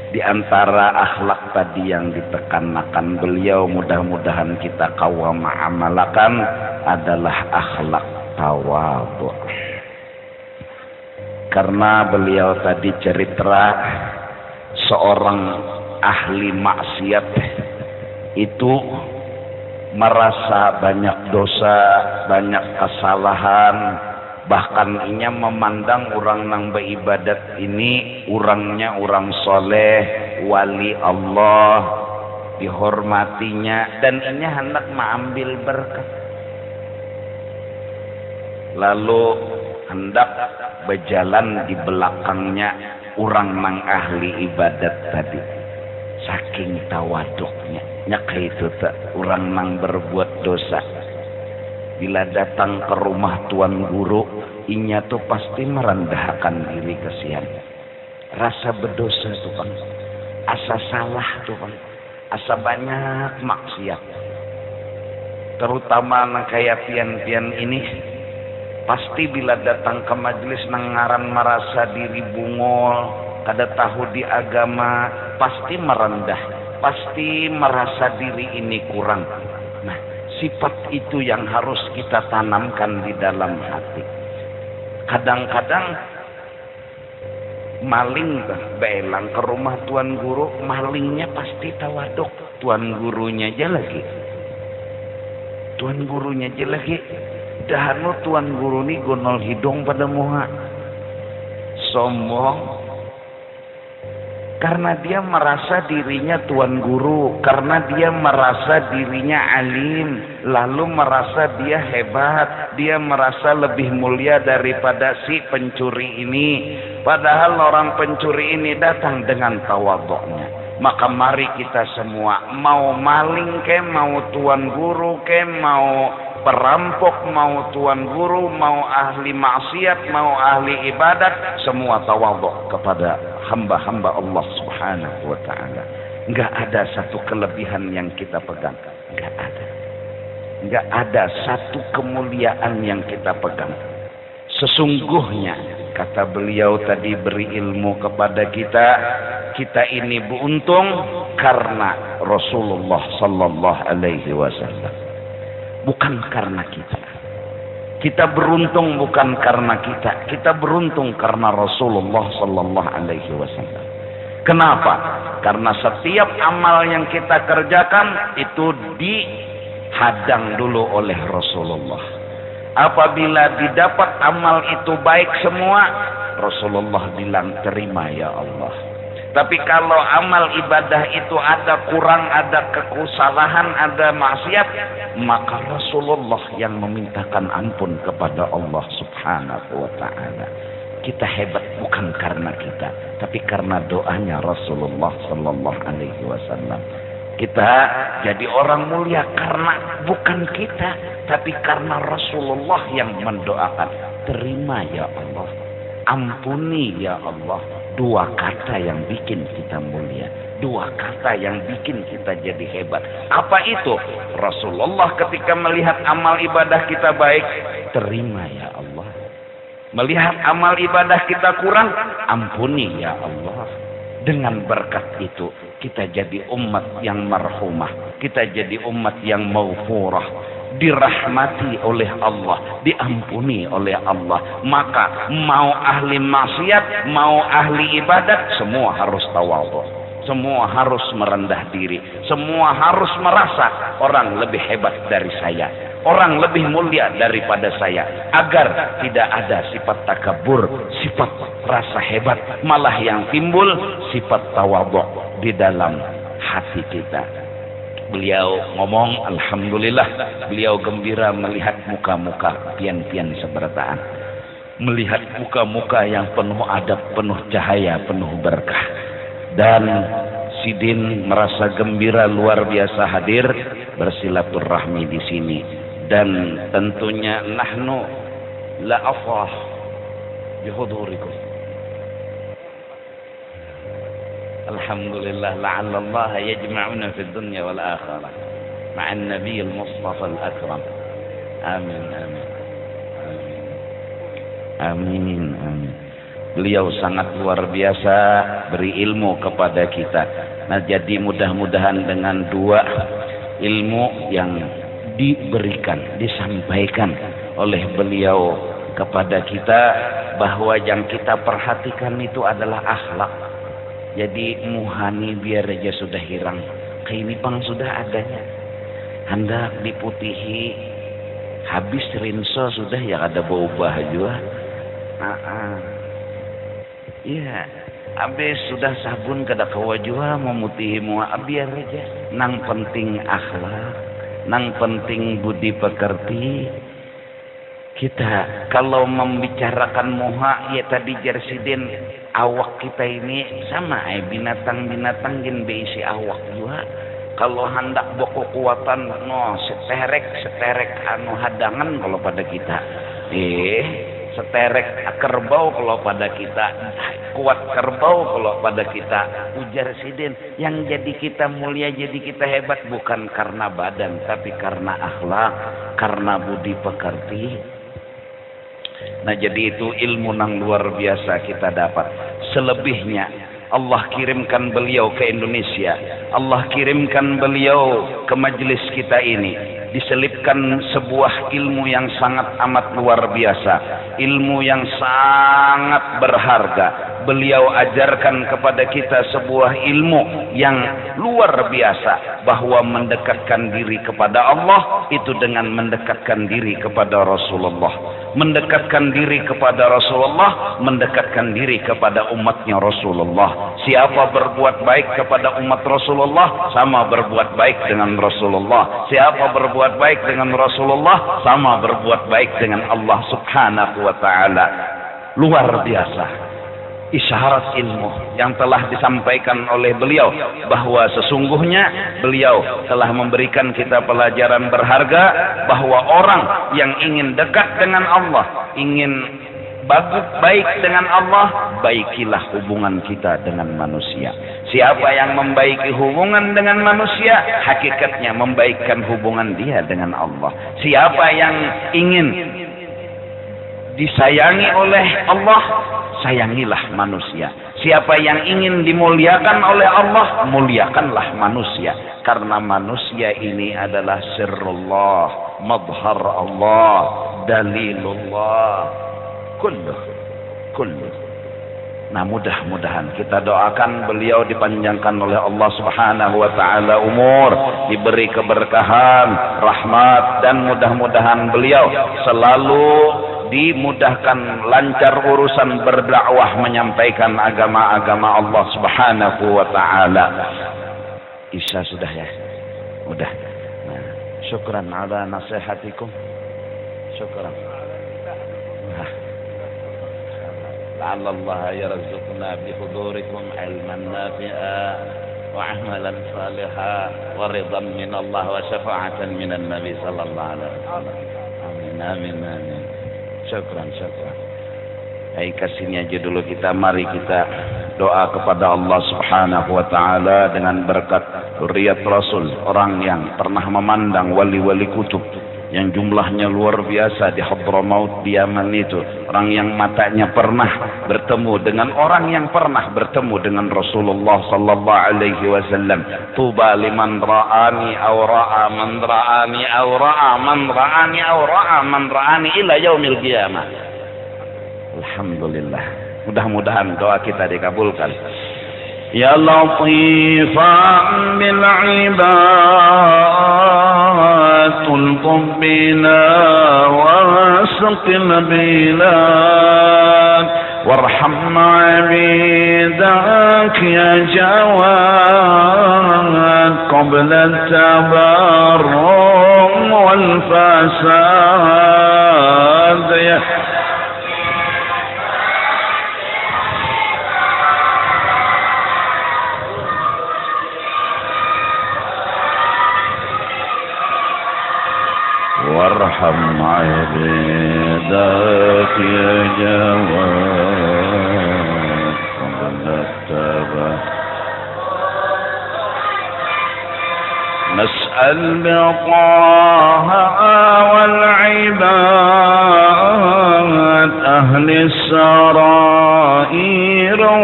Di antara akhlak tadi yang ditekankan beliau, mudah-mudahan kita kawam amalakan, adalah akhlak tawadhu. Karena beliau tadi cerita seorang ahli maksiat itu merasa banyak dosa, banyak kesalahan, bahkan inya memandang orang nang beribadat ini orangnya orang soleh, wali Allah, dihormatinya, dan inya hendak mengambil berkat. Lalu hendak berjalan di belakangnya orang nang ahli ibadat tadi. Saking tawaduknya, nyak itu tak orang nang berbuat dosa. Bila datang ke rumah tuan guru, inya tuh pasti merendahkan diri kesian. Rasa berdosa tuh bang, asa salah tuh bang, asa banyak maksiat. Terutama nang kayak pian-pian ini, pasti bila datang ke majelis nang ngaran merasa diri bungol, kada tahu di agama, pasti merendah, pasti merasa diri ini kurang. Nah, sifat itu yang harus kita tanamkan di dalam hati. Kadang-kadang maling belang ke rumah tuan guru, malingnya pasti tawaduk, tuan gurunya aja lagi. Tuan gurunya aja lagi. Dahanu tuan guru ni gonol hidung pada muha. Sombong. Karena dia merasa dirinya tuan guru, karena dia merasa dirinya alim, lalu merasa dia hebat, dia merasa lebih mulia daripada si pencuri ini. Padahal orang pencuri ini datang dengan tawadhu'nya. Maka mari kita semua, mau maling ke, mau tuan guru ke, mau perampok, mau tuan guru, mau ahli maksiat, mau ahli ibadat, semua tawadhu kepada hamba-hamba Allah Subhanahu wa ta'ala. Enggak ada satu kelebihan yang kita pegang, enggak ada. Enggak ada satu kemuliaan yang kita pegang. Sesungguhnya kata beliau tadi, beri ilmu kepada kita, kita ini beruntung karena Rasulullah sallallahu alaihi wasallam, bukan karena kita. Kita beruntung bukan karena kita beruntung karena Rasulullah sallallahu alaihi wasallam. Kenapa? Karena setiap amal yang kita kerjakan itu dihadang dulu oleh Rasulullah. Apabila didapat amal itu baik semua, Rasulullah bilang terima ya Allah. Tapi kalau amal ibadah itu ada kurang, ada kesalahan, ada maksiat, maka Rasulullah yang memintakan ampun kepada Allah Subhanahu wa ta'ala. Kita hebat bukan karena kita, tapi karena doanya Rasulullah sallallahu alaihi wasallam. Kita jadi orang mulia karena bukan kita, tapi karena Rasulullah yang mendoakan. Terima ya Allah, ampuni ya Allah. Dua kata yang bikin kita mulia, dua kata yang bikin kita jadi hebat. Apa itu? Rasulullah ketika melihat amal ibadah kita baik, terima ya Allah. Melihat amal ibadah kita kurang, ampuni ya Allah. Dengan berkat itu kita jadi umat yang marhumah, kita jadi umat yang maghfurah, dirahmati oleh Allah, diampuni oleh Allah. Maka mau ahli maksiat, mau ahli ibadat, semua harus tawadhu, semua harus merendah diri, semua harus merasa orang lebih hebat dari saya, orang lebih mulia daripada saya, agar tidak ada sifat takabur, sifat rasa hebat, malah yang timbul sifat tawadhu di dalam hati kita. Beliau ngomong, alhamdulillah, beliau gembira melihat muka-muka pian-pian sebertaan, melihat muka-muka yang penuh adab, penuh cahaya, penuh berkah. Dan Sidin merasa gembira luar biasa hadir bersilaturahmi di sini. Dan tentunya nahnu la afrah bihudurikum. Alhamdulillah, la'alla Allah yajma'una fi dunya wal akhirah ma'an nabiyil mustafa al-akram. Amin amin amin amin. Beliau sangat luar biasa beri ilmu kepada kita. Nah, jadi mudah-mudahan dengan dua ilmu yang diberikan, disampaikan oleh beliau kepada kita, bahwa yang kita perhatikan itu adalah akhlak. Jadi muhani biar aja sudah hilang, keinipan sudah adanya, hendak diputihi, habis rinso sudah ya ada bau baju. Iya, habis sudah sabun kada kawajua memutihi mua, biar aja. Nang penting akhlak, nang penting budi pekerti. Kita kalau membicarakan muha, ya tadi Jersidin, awak kita ini sama binatang-binatang yang berisi awak juga. Kalau hendak boko kuatan, no seterek anu hadangan kalau pada kita. Seterek kerbau kalau pada kita, kuat kerbau kalau pada kita. Ujar Sidin, yang jadi kita mulia, jadi kita hebat bukan karena badan, tapi karena akhlak, karena budi pekerti. Nah, jadi itu ilmu yang luar biasa kita dapat. Selebihnya Allah kirimkan beliau ke Indonesia, Allah kirimkan beliau ke majelis kita ini, diselipkan sebuah ilmu yang sangat amat luar biasa, ilmu yang sangat berharga. Beliau ajarkan kepada kita sebuah ilmu yang luar biasa, bahwa mendekatkan diri kepada Allah itu dengan mendekatkan diri kepada Rasulullah. Mendekatkan diri kepada Rasulullah, mendekatkan diri kepada umatnya Rasulullah. Siapa berbuat baik kepada umat Rasulullah, sama berbuat baik dengan Rasulullah. Siapa berbuat baik dengan Rasulullah, sama berbuat baik dengan Allah Subhanahu wa ta'ala. Luar biasa isyarat ilmu yang telah disampaikan oleh beliau, bahwa sesungguhnya beliau telah memberikan kita pelajaran berharga, bahwa orang yang ingin dekat dengan Allah, ingin baik dengan Allah, baikilah hubungan kita dengan manusia. Siapa yang membaiki hubungan dengan manusia, hakikatnya membaikkan hubungan dia dengan Allah. Siapa yang ingin disayangi oleh Allah, sayangilah manusia. Siapa yang ingin dimuliakan oleh Allah, muliakanlah manusia. Karena manusia ini adalah sirrullah, madhar Allah, dalilullah, kulluh. Nah, mudah-mudahan kita doakan beliau dipanjangkan oleh Allah Subhanahu wa taala umur, diberi keberkahan, rahmat, dan mudah-mudahan beliau selalu dimudahkan lancar urusan berdakwah menyampaikan agama-agama Allah Subhanahu wa taala. Isya sudah ya? Udah. Nah, syukran ala nasihatikum. Syukran. لعل الله يرزقنا بحضوركم علما نافعا وعملا صالحا ورضا من الله وشفاعة من النبي صلى الله عليه وسلم. Amin amin amin. Syukran. Baik, kasihnya aja dulu kita, mari kita doa kepada Allah Subhanahu wa taala dengan berkat zuriat Rasul, orang yang pernah memandang wali-wali kutub yang jumlahnya luar biasa di Hadramaut di Yaman itu, orang yang matanya pernah bertemu dengan orang yang pernah bertemu dengan Rasulullah sallallahu alaihi wasallam. Tuba liman ra'ani aw ra'a man ra'ani aw ra'a man ra'ani aw ra'a man ra'ani ila yaumil qiyamah. Alhamdulillah, mudah-mudahan doa kita dikabulkan. Ya latifan bil ibad tulqub bina wasqil bilad warham abidak ya jawad qabla tabarrum wal fasad ya وارحم عبادك يا جواد قبل التبا نسأل بطه والعباد أهل السرائر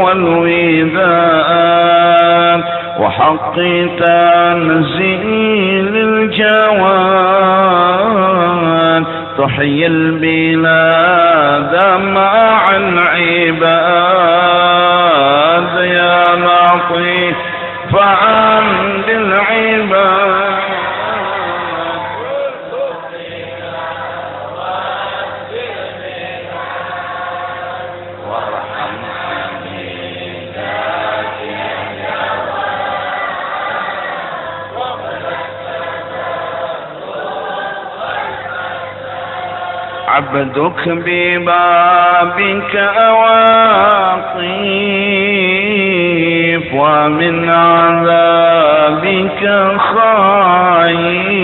والوداد وحق تنزيل الجواد تحيي البلاد مع العباد يا لطيف فعند العباد عبدك ببابك واقف ومن عذابك خايف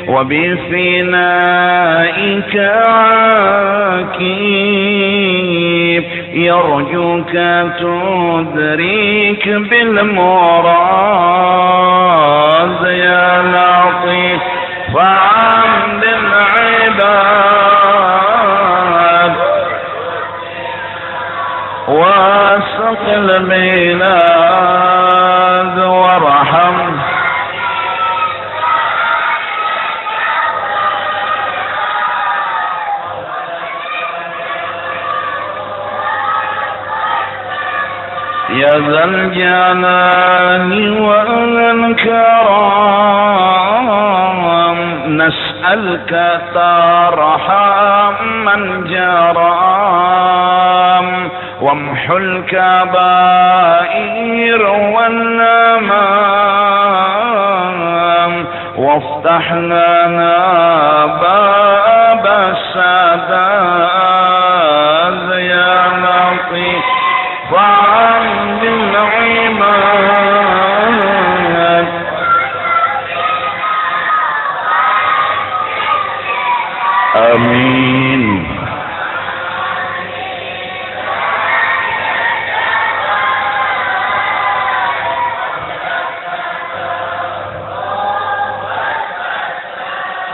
وبفنائك عاكف يرجوك تدرك بالمراد يا لطيف فعند العباد واسق البلاد وارحم يا ذا الجلال والكرام نسألك ترحم من جرام وامحو الكبائر والنمام وافتح لنا باب السداد يا لطيف وعند العماد آمين.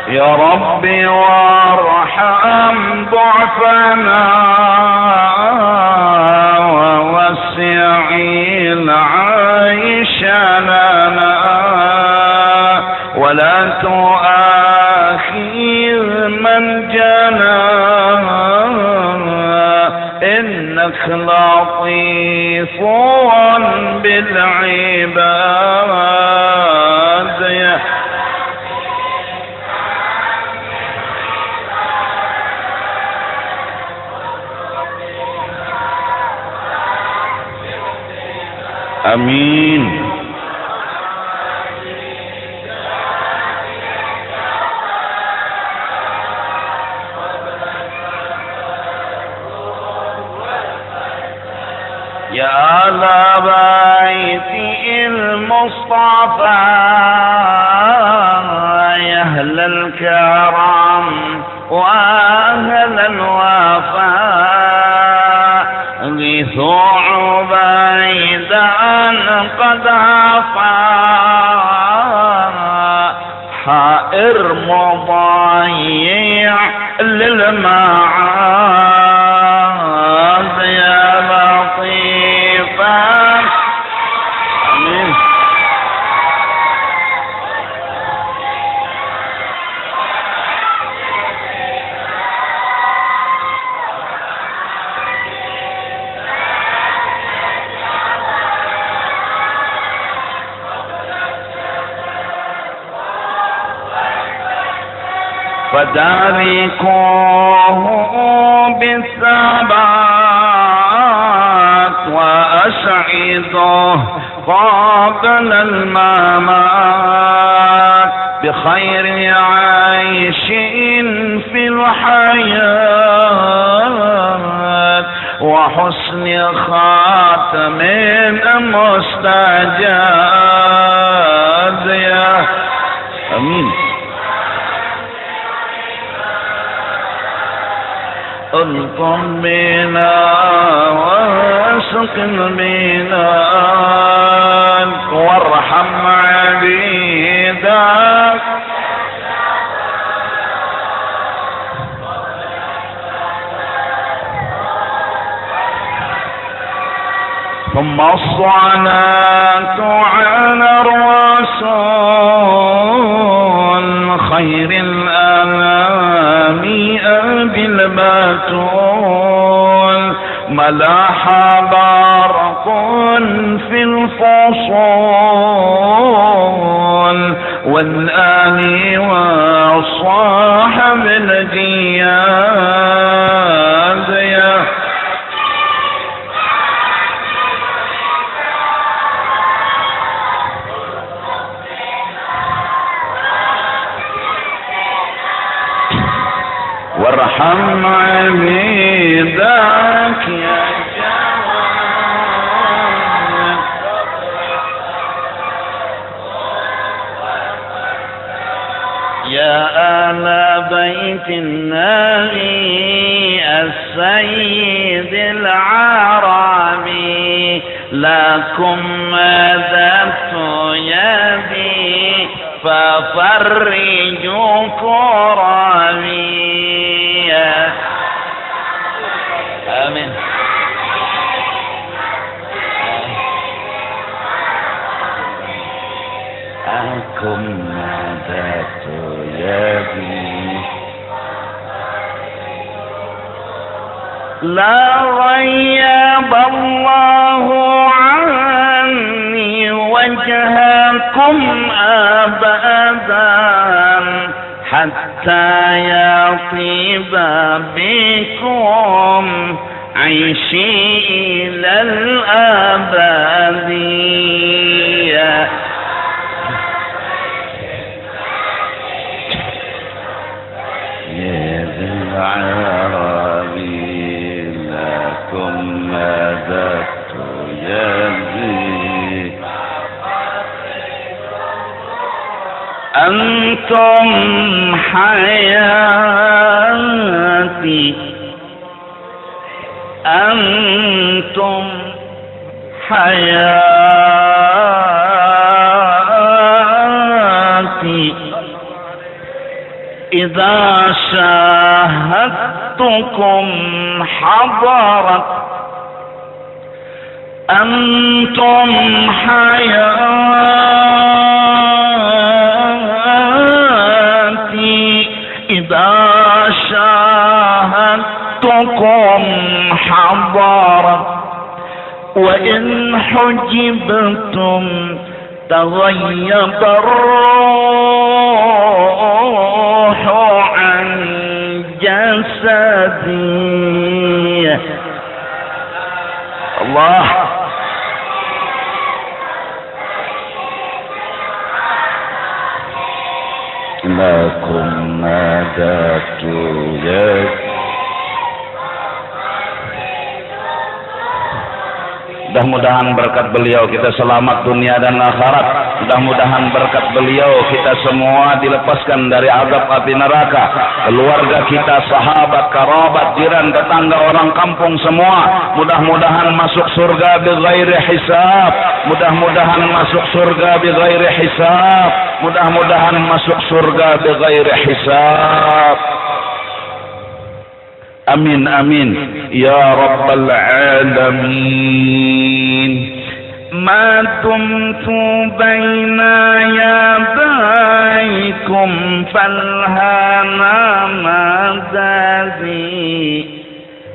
يا ربي وارحم ضعفنا ووسع العيش لنا ولا تؤاخذ من جنى إن إنك لطيف بالعباد يا آمين. يا لبيت المصطفى يا أهل الكرم وأهل الوفاء غيثوا عبيدا قد عفا حائر مضيع للمعاد يا لطيفا. آمين. فداركوه بالثبات وأسعدوه قبل الممات بخير عيش في الحياة وحسن خاتم مستجاب يا آمين. الطم بنا واسقم بنا وارحم عبيدك ثم الصلاة على الرسول خير الأنام أبي البتول ملاح برق في الفصول والآل والصاحب الجياد يا وارحم عبيدك يا جواد يا آل بيت النبي السيد العربي لكم مددت يدي ففرجوا كرامي. آمين. أكم مددت يدي لا غيب الله عني وجهكم أبدا حتى يطيب بكم عيشي إلى الأبد يا ذي العربي لكم مددت يدي أنتم حياتي أنتم حياتي إذا شاهدتكم حضرت أنتم حياتي إذا شاهدتكم حقتكم حضارة وإن حجبتم تغيب الروح عن جسدي. الله لكم نادت يد. Mudah-mudahan berkat beliau kita selamat dunia dan akhirat. Mudah-mudahan berkat beliau kita semua dilepaskan dari azab api neraka. Keluarga kita, sahabat, kerabat, jiran, tetangga, orang kampung semua mudah-mudahan masuk surga bighairi hisab. Mudah-mudahan masuk surga bighairi hisab. Mudah-mudahan masuk surga bighairi hisab. Amin amin ya rabbal alamin. Ma dumtu baina yadaykum falhana madadi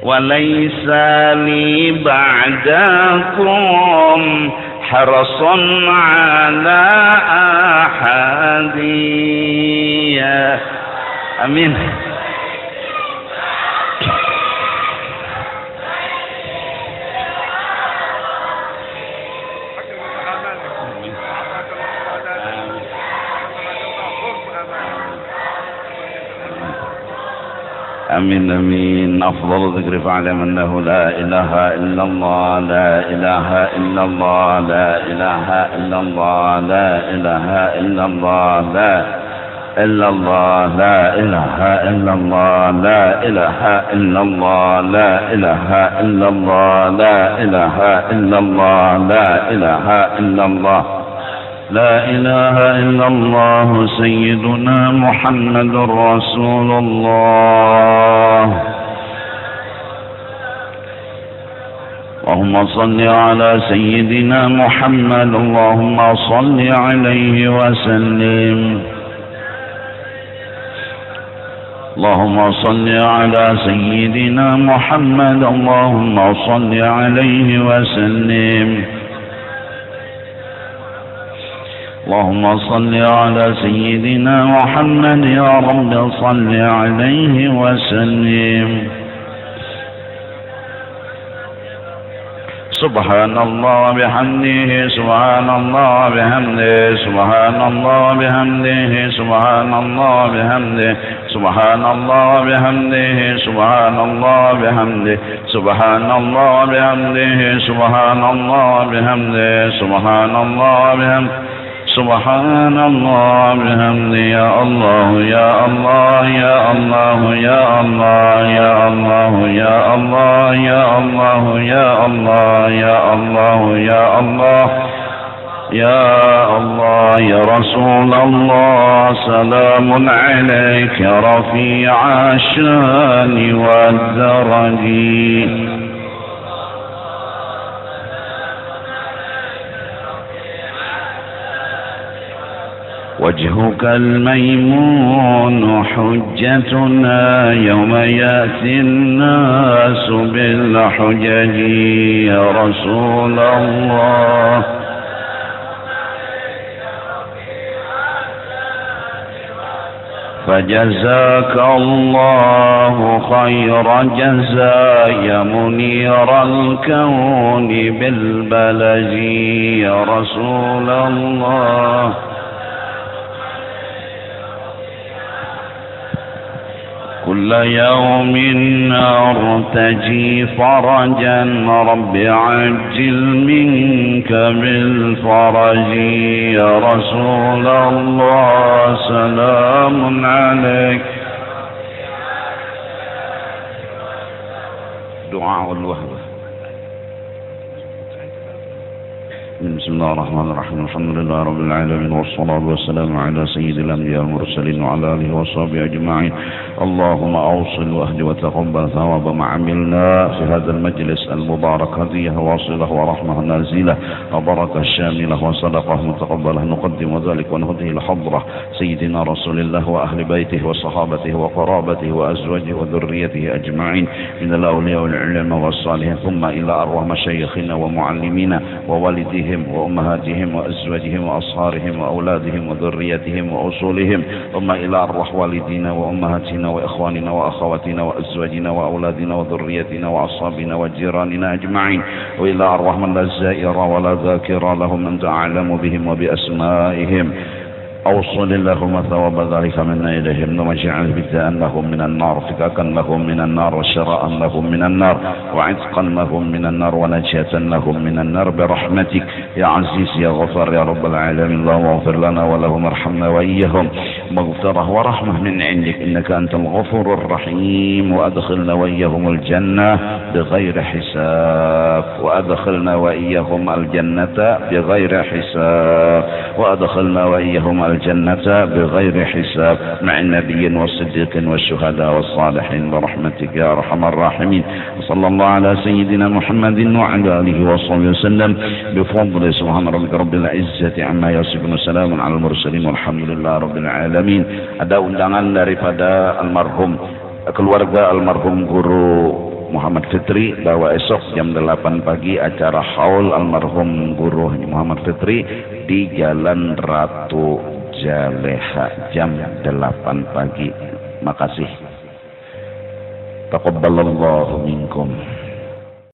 wa laysa li ba'dakum harasun ala ahadi. Amin. آمين آمين. أفضل ذكر فاعلم أنه لا إله إلا الله لا إله إلا الله لا إله إلا الله لا إله إلا الله لا إلا الله لا إله إلا الله لا إله إلا الله لا إله إلا الله لا إله إلا الله لا إله إلا الله لا إله إلا الله سيدنا محمد رسول الله. اللهم صل على سيدنا محمد اللهم صل عليه وسلم. اللهم صل على سيدنا محمد اللهم صل عليه وسلم. اللهم صل على سيدنا محمد يا رب صل عليه وسلم. سبحان الله وبحمده سبحان الله وبحمده سبحان الله وبحمده سبحان الله وبحمده سبحان الله وبحمده سبحان الله وبحمده سبحان الله وبحمده سبحان الله وبحمده سبحان الله وبحمده سبحان الله بحمده. يا الله يا الله يا الله يا الله يا الله يا الله يا الله يا الله يا الله يا الله يا الله يا رسول الله سلام عليك رفيع الشان والدرج. وجهك الميمون حجتنا يوم يأتي الناس بالحجج. يا رسول الله فجزاك الله خير جزاء يا منير الكون بالبلج. يا رسول الله كل يوم أرتجي فرجا رب عجل منك بالفرج. يا رسول الله سلام عليك. دعاء الوهب. بسم الله الرحمن الرحيم الحمد لله رب العالمين والصلاة والسلام على سيد الأنبياء والمرسلين وعلى آله وصحبه أجمعين. اللهم أوصل واهد وتقبل ثواب ما عملنا في هذا المجلس المبارك، هدية واصلة ورحمة نازلة وبركة شاملة وصدقة متقبلة، نقدم ذلك ونهديه لحضرة سيدنا رسول الله وأهل بيته وصحابته وقرابته وأزواجه وذريته أجمعين من الأولياء والعلماء والصالحين، ثم إلى أرواح مشايخنا ومعلمينا ووالديهم وأمهاتهم وأزواجهم وأصهارهم وأولادهم وذريتهم وأصولهم، ثم إلى أرواح والدينا وأمهاتنا وإخواننا وأخواتنا وأزواجنا وأولادنا وذريتنا وأصحابنا وجيراننا أجمعين، وإلى أرواح من لا زائر ولا ذاكر لهم أنت أعلم بهم وبأسمائهم. أوصل اللهم ثواب ذلك منا إليهم، ثم اجعل بداء لهم من النار، فكاكا لهم من النار، وشراء لهم من النار، وعتقا لهم من النار، ونجاة لهم من النار برحمتك يا عزيز يا غفار يا رب العالمين. اللهم اغفر لنا ولهم ارحمنا وإياهم مغفرة ورحمة من عندك إنك أنت الغفور الرحيم، وأدخلنا وإياهم الجنة بغير حساب، وأدخلنا وإياهم الجنة بغير حساب، وأدخلنا وإياهم الجنة بغير حساب مع النبي والصديق والشهداء والصالحين برحمتك يا أرحم الراحمين. وصلى الله على سيدنا محمد وعلى آله وصحبه وسلم بفضل سبحان ربك رب العزة عما يصفون وسلام على المرسلين والحمد لله رب العالمين. Ada undangan daripada almarhum keluarga almarhum Guru Muhammad Fitri bahwa esok jam 8 pagi acara haul almarhum Guru Muhammad Fitri di Jalan Ratu Jaleha jam 8 pagi. Makasih. Taqabbalallahu minkum.